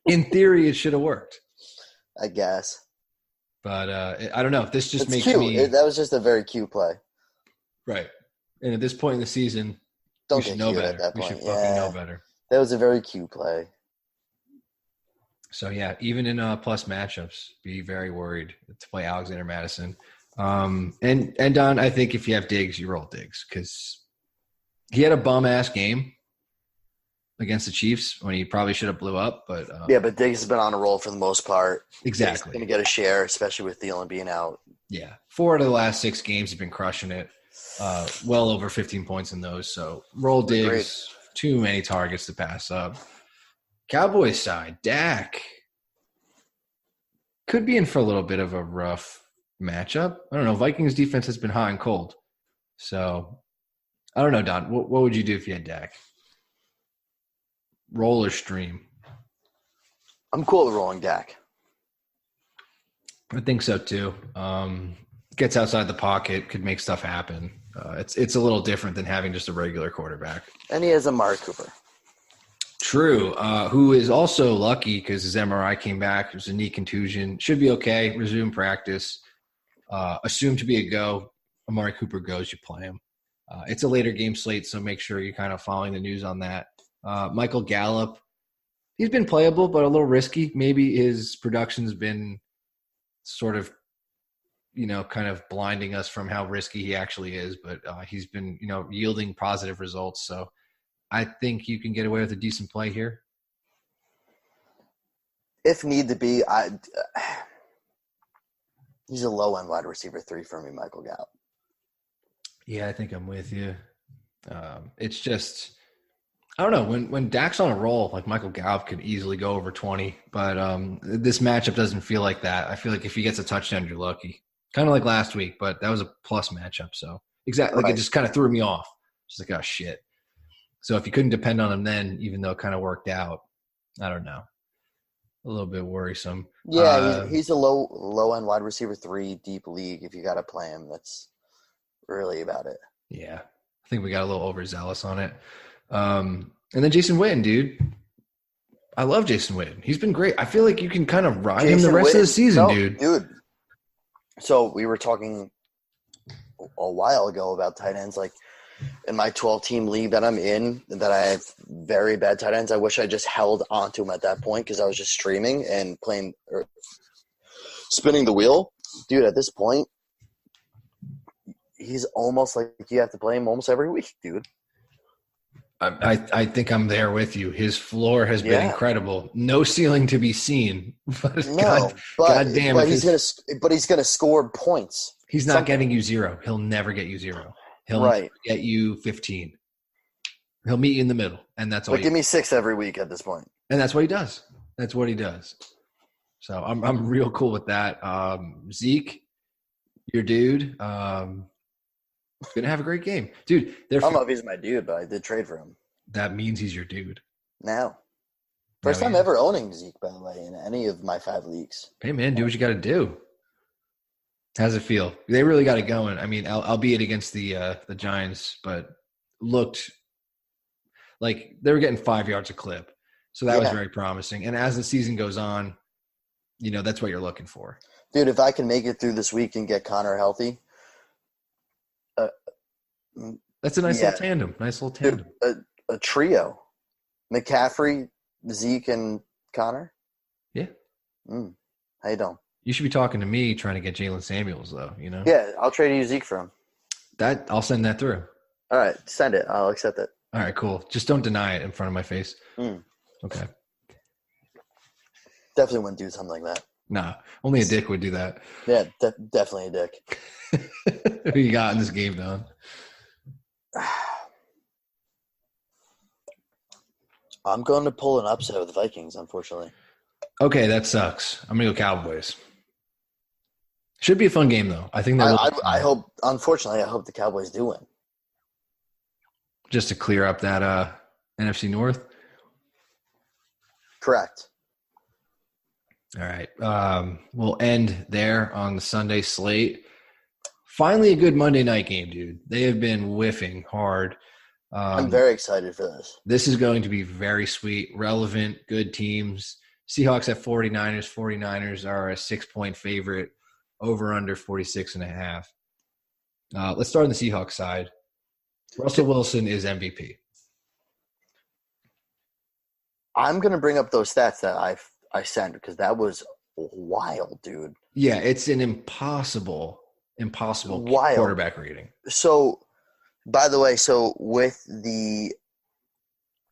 In theory, it should have worked. I guess. But I don't know. This just makes cute. me – that was just a very cute play. Right. And at this point in the season, Don't we should get know cute better. at that We point. should fucking know better. That was a very cute play. So, yeah, even in plus matchups, be very worried to play Alexander Madison. And Don, I think if you have Diggs, you roll Diggs because he had a bum-ass game against the Chiefs when he probably should have blew up. But but Diggs has been on a roll for the most part. Exactly. He's going to get a share, especially with Thielen being out. Yeah. 4 out of the last 6 games have been crushing it. Well over 15 points in those. So roll Diggs. Great. Too many targets to pass up. Cowboys side, Dak could be in for a little bit of a rough matchup. I don't know. Vikings defense has been hot and cold. So I don't know, Don. What would you do if you had Dak? Roll or stream? I'm cool with rolling Dak. I think so too. Gets outside the pocket, could make stuff happen. It's a little different than having just a regular quarterback. And he has Amari Cooper. True. Who is also lucky because his MRI came back. It was a knee contusion. Should be okay. Resume practice. Assumed to be a go. Amari Cooper goes, you play him. It's a later game slate, so make sure you're kind of following the news on that. Michael Gallup, he's been playable, but a little risky. Maybe his production's been sort of, kind of blinding us from how risky he actually is, but he's been, yielding positive results. So I think you can get away with a decent play here. If need to be, he's a low-end wide receiver 3 for me, Michael Gallup. Yeah, I think I'm with you. It's just – I don't know. When Dak's on a roll, like Michael Gallup could easily go over 20, but this matchup doesn't feel like that. I feel like if he gets a touchdown, you're lucky. Kind of like last week, but that was a plus matchup. So exactly, like it just kind of threw me off. Just like, oh shit. So if you couldn't depend on him then, even though it kind of worked out, I don't know. A little bit worrisome. Yeah, he's a low end wide receiver 3 deep league. If you got to play him, that's really about it. Yeah, I think we got a little overzealous on it. And then Jason Witten, dude. I love Jason Witten. He's been great. I feel like you can kind of ride him the rest of the season, dude. So we were talking a while ago about tight ends. Like in my 12-team league that I'm in, that I have very bad tight ends. I wish I just held onto him at that point because I was just streaming and playing or spinning the wheel. Dude, at this point, he's almost like you have to play him almost every week, dude. I think I'm there with you. His floor has been incredible. No ceiling to be seen. But God damn it. He's gonna score points. He's not getting you 0. He'll never get you 0. He'll get you 15. He'll meet you in the middle, and that's all. But give me 6 every week at this point. And that's what he does. That's what he does. So I'm real cool with that. Zeke, your dude. Gonna have a great game, dude. I don't know if he's my dude, but I did trade for him. That means he's your dude. Now, first time ever owning Zeke, by the way, in any of my 5 leagues. Hey man, do what you got to do. How's it feel? They really got it going. I mean, albeit against the Giants, but looked like they were getting 5 yards a clip, so that was very promising. And as the season goes on, that's what you're looking for, dude. If I can make it through this week and get Connor healthy. That's a nice little tandem. Dude, a trio. McCaffrey, Zeke, and Connor? Yeah. How you doing? You should be talking to me trying to get Jalen Samuels, though, Yeah, I'll trade you Zeke for him. I'll send that through. All right, send it. I'll accept it. All right, cool. Just don't deny it in front of my face. Okay. Definitely wouldn't do something like that. Nah, only a dick would do that. Yeah, definitely a dick. Who you got in this game, Don? I'm going to pull an upset with the Vikings, unfortunately. Okay, that sucks. I'm going to go Cowboys. Should be a fun game, though. I think I hope, unfortunately, I hope the Cowboys do win. Just to clear up that NFC North? Correct. All right. We'll end there on the Sunday slate. Finally, a good Monday night game, dude. They have been whiffing hard. I'm very excited for this. This is going to be very sweet, relevant, good teams. Seahawks at 49ers. 49ers are a 6-point favorite, over under 46.5. Let's start on the Seahawks side. Russell Wilson is MVP. I'm going to bring up those stats that I sent because that was wild, dude. Yeah, it's an impossible wild quarterback rating. So, by the way, with the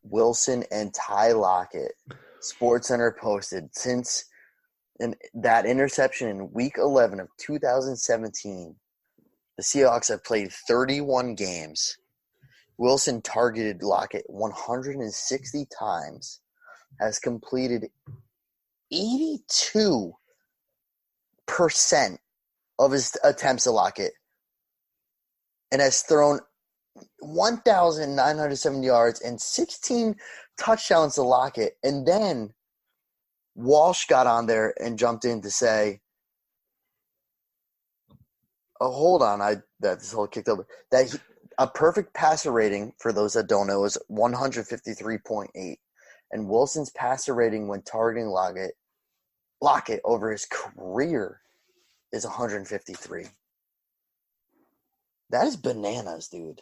Wilson and Ty Lockett, SportsCenter posted since that interception in Week 11 of 2017, the Seahawks have played 31 games. Wilson targeted Lockett 160 times, has completed 82% of his attempts to Lockett, and has thrown 1,907 yards and 16 touchdowns to Lockett. And then Walsh got on there and jumped in to say, "Oh, hold on, this whole kicked over that." A perfect passer rating, for those that don't know, is 153.8. And Wilson's passer rating when targeting Lockett over his career is 153. That is bananas, dude.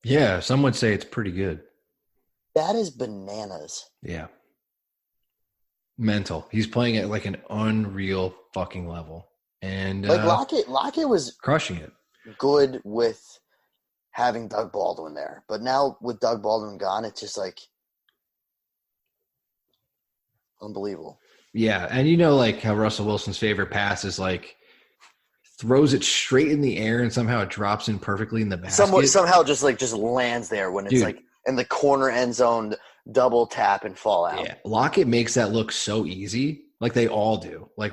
Yeah, some would say it's pretty good. That is bananas. Yeah. Mental. He's playing at like an unreal fucking level. And like Lockett was crushing it. Good with having Doug Baldwin there. But now with Doug Baldwin gone, it's just like unbelievable. Yeah, and you know like how Russell Wilson's favorite pass is like throws it straight in the air and somehow it drops in perfectly in the basket. Somehow just lands there when it's like in the corner end zone, double tap and fall out. Yeah, Lockett makes that look so easy. Like they all do. Like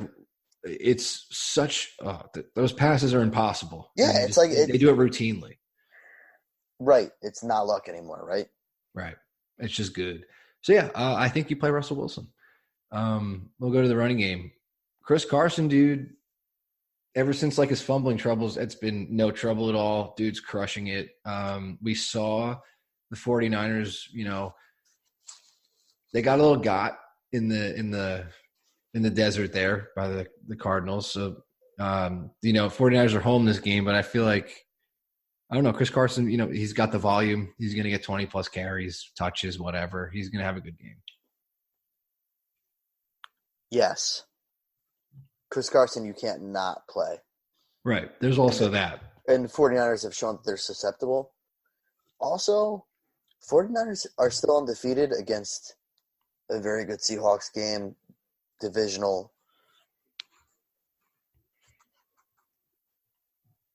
it's such those passes are impossible. Yeah, it's like they do it routinely. Right. It's not luck anymore, right? Right. It's just good. So, yeah, I think you play Russell Wilson. We'll go to the running game. Chris Carson, dude, ever since like his fumbling troubles, it's been no trouble at all. Dude's crushing it. We saw the 49ers, they got a little in the desert there by the Cardinals. So, 49ers are home this game, but I feel like, I don't know, Chris Carson, he's got the volume. He's going to get 20-plus carries, touches, whatever. He's going to have a good game. Yes. Chris Carson, you can't not play. Right. There's also that. And the 49ers have shown that they're susceptible. Also, 49ers are still undefeated against a very good Seahawks game, divisional.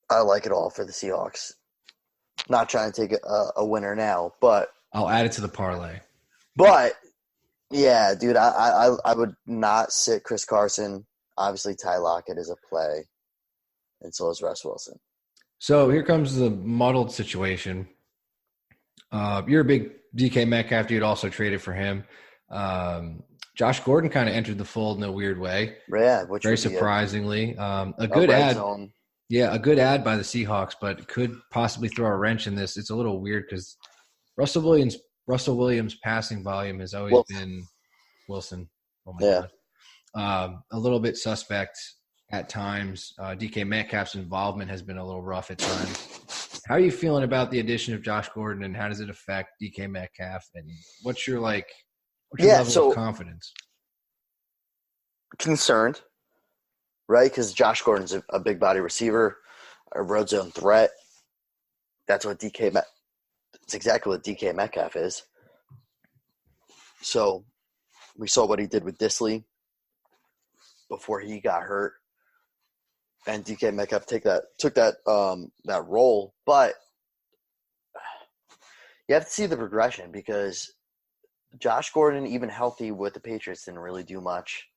I like it all for the Seahawks. Not trying to take a winner now, but I'll add it to the parlay. But yeah, dude, I would not sit Chris Carson. Obviously, Ty Lockett is a play, and so is Russ Wilson. So here comes the muddled situation. You're a big DK Metcalf dude. Also traded for him. Josh Gordon kind of entered the fold in a weird way. Yeah, very surprisingly. A good ad. Zone. Yeah, a good ad by the Seahawks, but could possibly throw a wrench in this. It's a little weird because Russell Williams' passing volume has always been Wilson. Oh my God. A little bit suspect at times. DK Metcalf's involvement has been a little rough at times. How are you feeling about the addition of Josh Gordon, and how does it affect DK Metcalf? And what's your level of confidence? Concerned. Right, because Josh Gordon's a big body receiver, a road zone threat. That's exactly what DK Metcalf is. So we saw what he did with Disley before he got hurt, and DK Metcalf took that role. But you have to see the progression because Josh Gordon, even healthy with the Patriots, didn't really do much.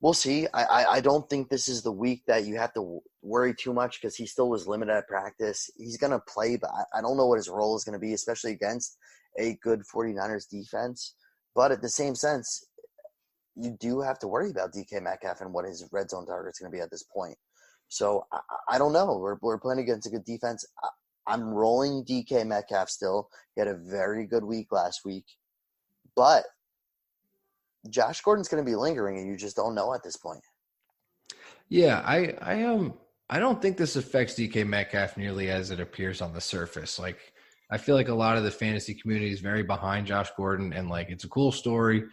We'll see. I don't think this is the week that you have to worry too much because he still was limited at practice. He's going to play, but I don't know what his role is going to be, especially against a good 49ers defense. But at the same sense, you do have to worry about DK Metcalf and what his red zone target is going to be at this point. So I don't know. We're playing against a good defense. I'm rolling DK Metcalf still. He had a very good week last week. But Josh Gordon's going to be lingering, and you just don't know at this point. Yeah, I don't think this affects DK Metcalf nearly as it appears on the surface. Like, I feel like a lot of the fantasy community is very behind Josh Gordon, and like it's a cool story,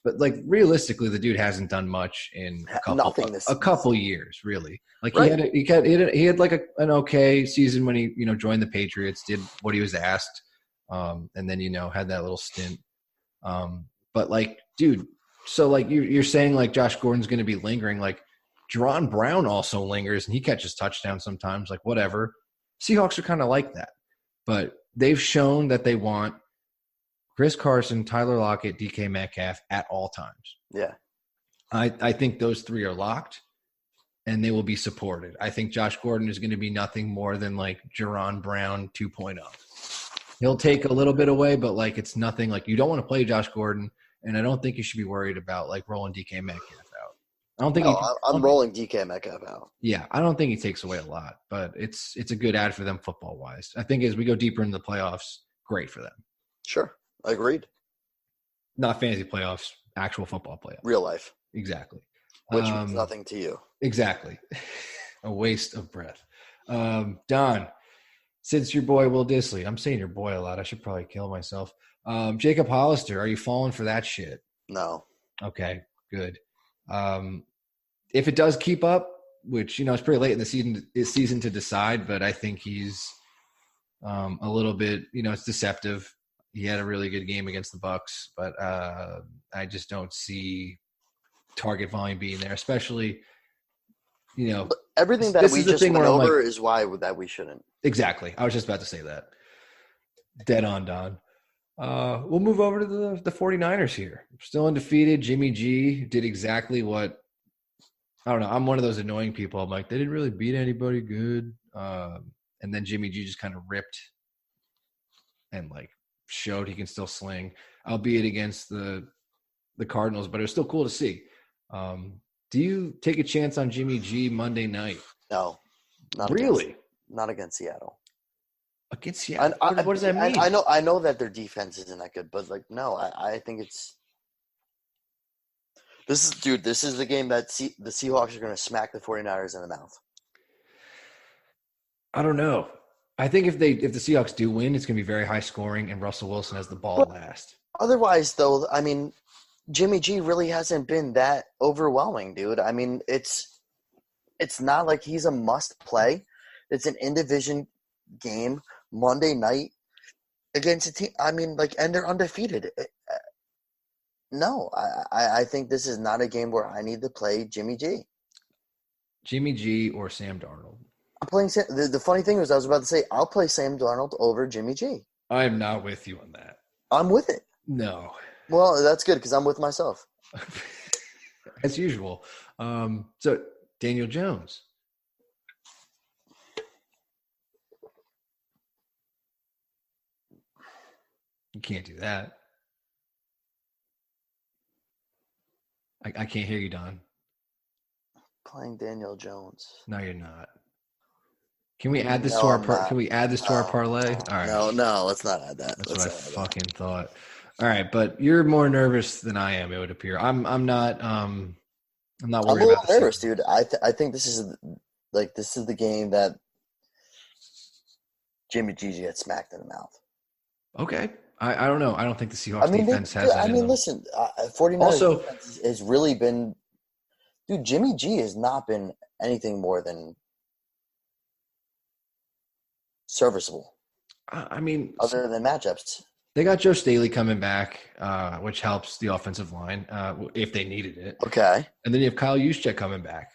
but like realistically, the dude hasn't done much in a couple years, really. Like right. he had like an okay season when he joined the Patriots, did what he was asked, and then had that little stint. But like, dude, so like you're saying like Josh Gordon's going to be lingering, like. Jerron Brown also lingers, and he catches touchdowns sometimes, like whatever. Seahawks are kind of like that. But they've shown that they want Chris Carson, Tyler Lockett, DK Metcalf at all times. Yeah. I think those three are locked, and they will be supported. I think Josh Gordon is going to be nothing more than like Jerron Brown 2.0. He'll take a little bit away, but like it's nothing. Like you don't want to play Josh Gordon, and I don't think you should be worried about like rolling DK Metcalf. I don't think I'm rolling DK Metcalf out. Yeah, I don't think he takes away a lot, but it's a good ad for them football-wise. I think as we go deeper into the playoffs, great for them. Sure, agreed. Not fantasy playoffs, actual football playoffs. Real life. Exactly. Which means nothing to you. Exactly. A waste of breath. Don, since your boy Will Dissly, I'm saying your boy a lot. I should probably kill myself. Jacob Hollister, are you falling for that shit? No. Okay, good. If it does keep up, which it's pretty late in the season to decide, but I think he's a little bit, it's deceptive. He had a really good game against the Bucs, but I just don't see target volume being there, especially everything that we just went over is why that we shouldn't. Exactly. I was just about to say that. Dead on, Don. We'll move over to the 49ers here. Still undefeated. Jimmy G did exactly what – I don't know. I'm one of those annoying people. I'm like, they didn't really beat anybody good. And then Jimmy G just kind of ripped and, like, showed he can still sling, albeit against the Cardinals. But it was still cool to see. Do you take a chance on Jimmy G Monday night? No. Not against Seattle. Against Seattle? What does that mean? I know that their defense isn't that good, but like no, I think this is the game that the Seahawks are going to smack the 49ers in the mouth. I don't know. I think if the Seahawks do win, it's going to be very high scoring, and Russell Wilson has the ball last. Otherwise, though, I mean, Jimmy G really hasn't been that overwhelming, dude. I mean, it's not like he's a must play. It's an in-division game Monday night against a team. I mean, like, and they're undefeated. No, I think this is not a game where I need to play Jimmy G. Jimmy G or Sam Darnold. I'm playing. The funny thing was, I was about to say I'll play Sam Darnold over Jimmy G. I am not with you on that. I'm with it. No. Well, that's good because I'm with myself. As usual. So Daniel Jones. You can't do that. I can't hear you, Don. Playing Daniel Jones. No, you're not. Can we add this to our Can we add this to our parlay? All right. No, let's not add that. That's what I fucking thought. All right, but you're more nervous than I am, it would appear. I'm not worried about this. I'm a little nervous, dude. I think this is the game that Jimmy G gets smacked in the mouth. Okay. I don't know. I don't think the Seahawks defense has that. Listen, 49ers defense has really been – dude, Jimmy G has not been anything more than serviceable. I mean – other than matchups. They got Joe Staley coming back, which helps the offensive line if they needed it. Okay. And then you have Kyle Juszczyk coming back.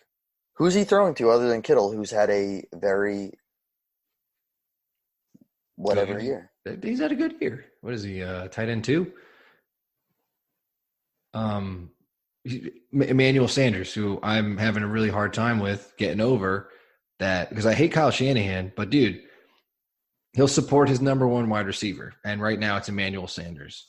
Who's he throwing to other than Kittle, who's had a very whatever year? He's had a good year. What is he, tight end 2? Emmanuel Sanders, who I'm having a really hard time with getting over that because I hate Kyle Shanahan, but dude, he'll support his number 1 wide receiver, and right now it's Emmanuel Sanders.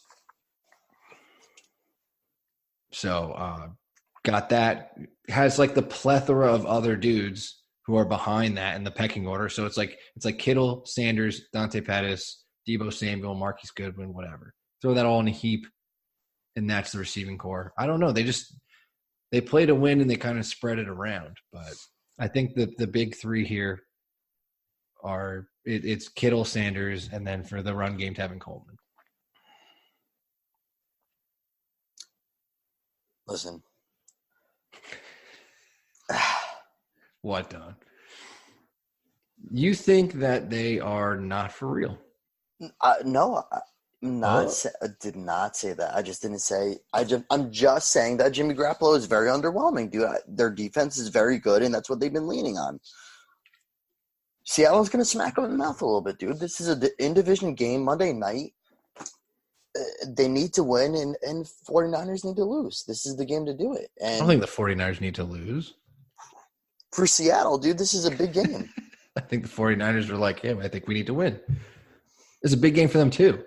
So got that. Has like the plethora of other dudes who are behind that in the pecking order. So it's like Kittle, Sanders, Dante Pettis, Debo Samuel, Marquise Goodwin, whatever. Throw that all in a heap, and that's the receiving core. I don't know. They play to win, and they kind of spread it around. But I think that the big three here are it's Kittle, Sanders, and then for the run game, Tevin Coleman. Listen. What, Don? You think that they are not for real? No, I did not say that. I just didn't say. I'm just saying that Jimmy Garoppolo is very underwhelming, dude. Their defense is very good, and that's what they've been leaning on. Seattle's going to smack them in the mouth a little bit, dude. This is an in-division game Monday night. They need to win, and 49ers need to lose. This is the game to do it. And I don't think the 49ers need to lose. For Seattle, dude, this is a big game. I think the 49ers are like, yeah, I think we need to win. It's a big game for them, too.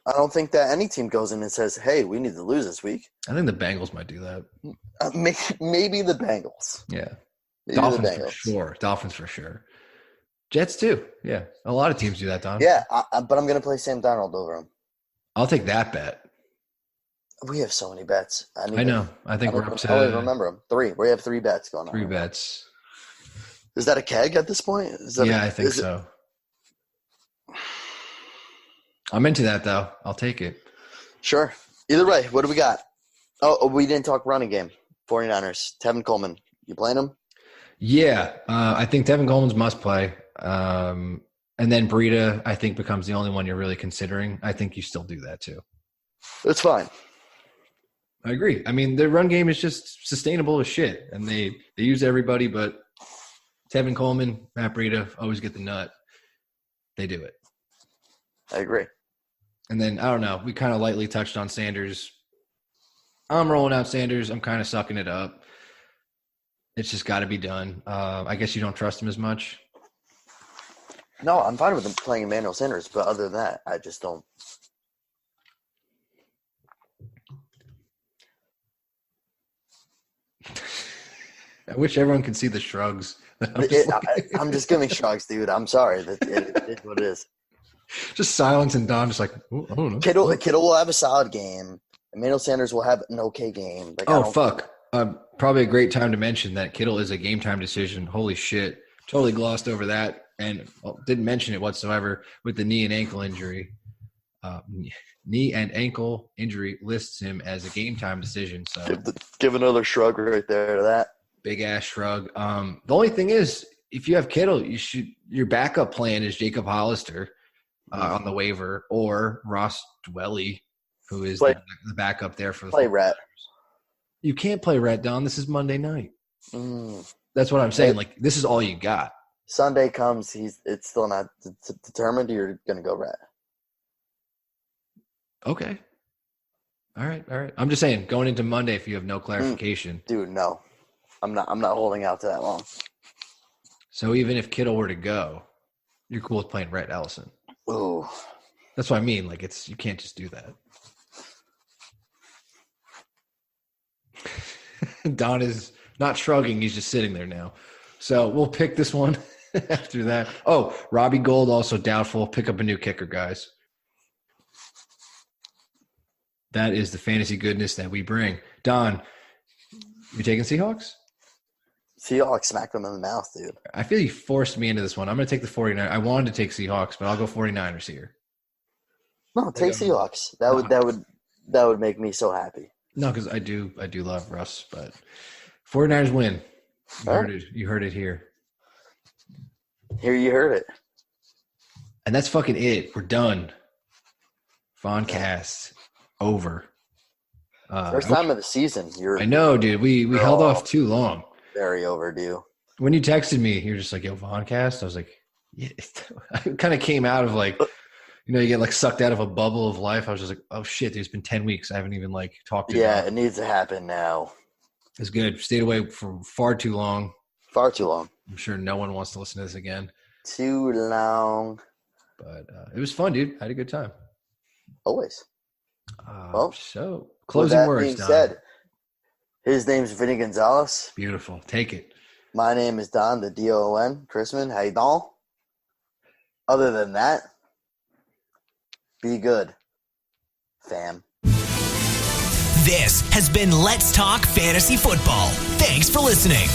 I don't think that any team goes in and says, hey, we need to lose this week. I think the Bengals might do that. Maybe the Bengals. Yeah. Maybe Dolphins the Bengals. for sure. Dolphins for sure. Jets, too. Yeah. A lot of teams do that, Don. Yeah, but I'm going to play Sam Darnold over him. I'll take that bet. We have so many bets. I know. I think we're up to – I don't even remember them. 3. We have 3 bets going on. 3 bets. Is that a keg at this point? I think so. I'm into that, though. I'll take it. Sure. Either way, what do we got? Oh, we didn't talk running game. 49ers. Tevin Coleman. You playing him? Yeah. I think Tevin Coleman's must play. And then Breida, I think, becomes the only one you're really considering. I think you still do that, too. It's fine. I agree. I mean, their run game is just sustainable as shit. And they use everybody, but Tevin Coleman, Matt Breida always get the nut. They do it. I agree. And then, I don't know, we kind of lightly touched on Sanders. I'm rolling out Sanders. I'm kind of sucking it up. It's just got to be done. I guess you don't trust him as much. No, I'm fine with him playing Emmanuel Sanders, but other than that, I just don't. I wish everyone could see the shrugs. I'm just giving shrugs, dude. I'm sorry. It is what it is. Just silence and Don just like, I don't know. Kittle will have a solid game. Emmanuel Sanders will have an okay game. Fuck. Probably a great time to mention that Kittle is a game-time decision. Holy shit. Totally glossed over that and didn't mention it whatsoever with the knee and ankle injury. Knee and ankle injury lists him as a game-time decision. So give another shrug right there to that. Big-ass shrug. The only thing is, if you have Kittle, your backup plan is Jacob Hollister on the waiver or Ross Dwelly, who is the backup there for the play Rhett. You can't play Rhett, Don. This is Monday night. That's what I'm saying. This is all you got. Sunday comes, it's still not determined. You're going to go Rhett. Okay. All right. I'm just saying, going into Monday, if you have no clarification, dude, no, I'm not holding out to that long. So even if Kittle were to go, you're cool with playing Rhett Ellison. Ooh, that's what I mean. You can't just do that. Don is not shrugging. He's just sitting there now. So we'll pick this one after that. Oh, Robbie Gould also doubtful. Pick up a new kicker, guys. That is the fantasy goodness that we bring. Don, you taking Seahawks? Seahawks smack them in the mouth, dude. I feel you forced me into this one. I'm going to take the 49ers. I wanted to take Seahawks, but I'll go 49ers here. No, take Seahawks. That would make me so happy. No, because I do love Russ, but 49ers win. You heard it here. Here you heard it. And that's fucking it. We're done. Voncast over. First time of the season. I know, dude. We held off too long. Very overdue. When you texted me, you're just like, yo, Voncast? I was like, yeah. I kind of came out of you get sucked out of a bubble of life. I was just like, oh shit, it's been 10 weeks. I haven't even talked to you. Yeah, it needs to happen now. It's good. Stayed away for far too long. Far too long. I'm sure no one wants to listen to this again. Too long. But it was fun, dude. I had a good time. Always. So closing words, being Don. said, His name's Vinny Gonzalez. Beautiful. Take it. My name is Don, the D-O-N. Chrisman, how you doing? Other than that, be good, fam. This has been Let's Talk Fantasy Football. Thanks for listening.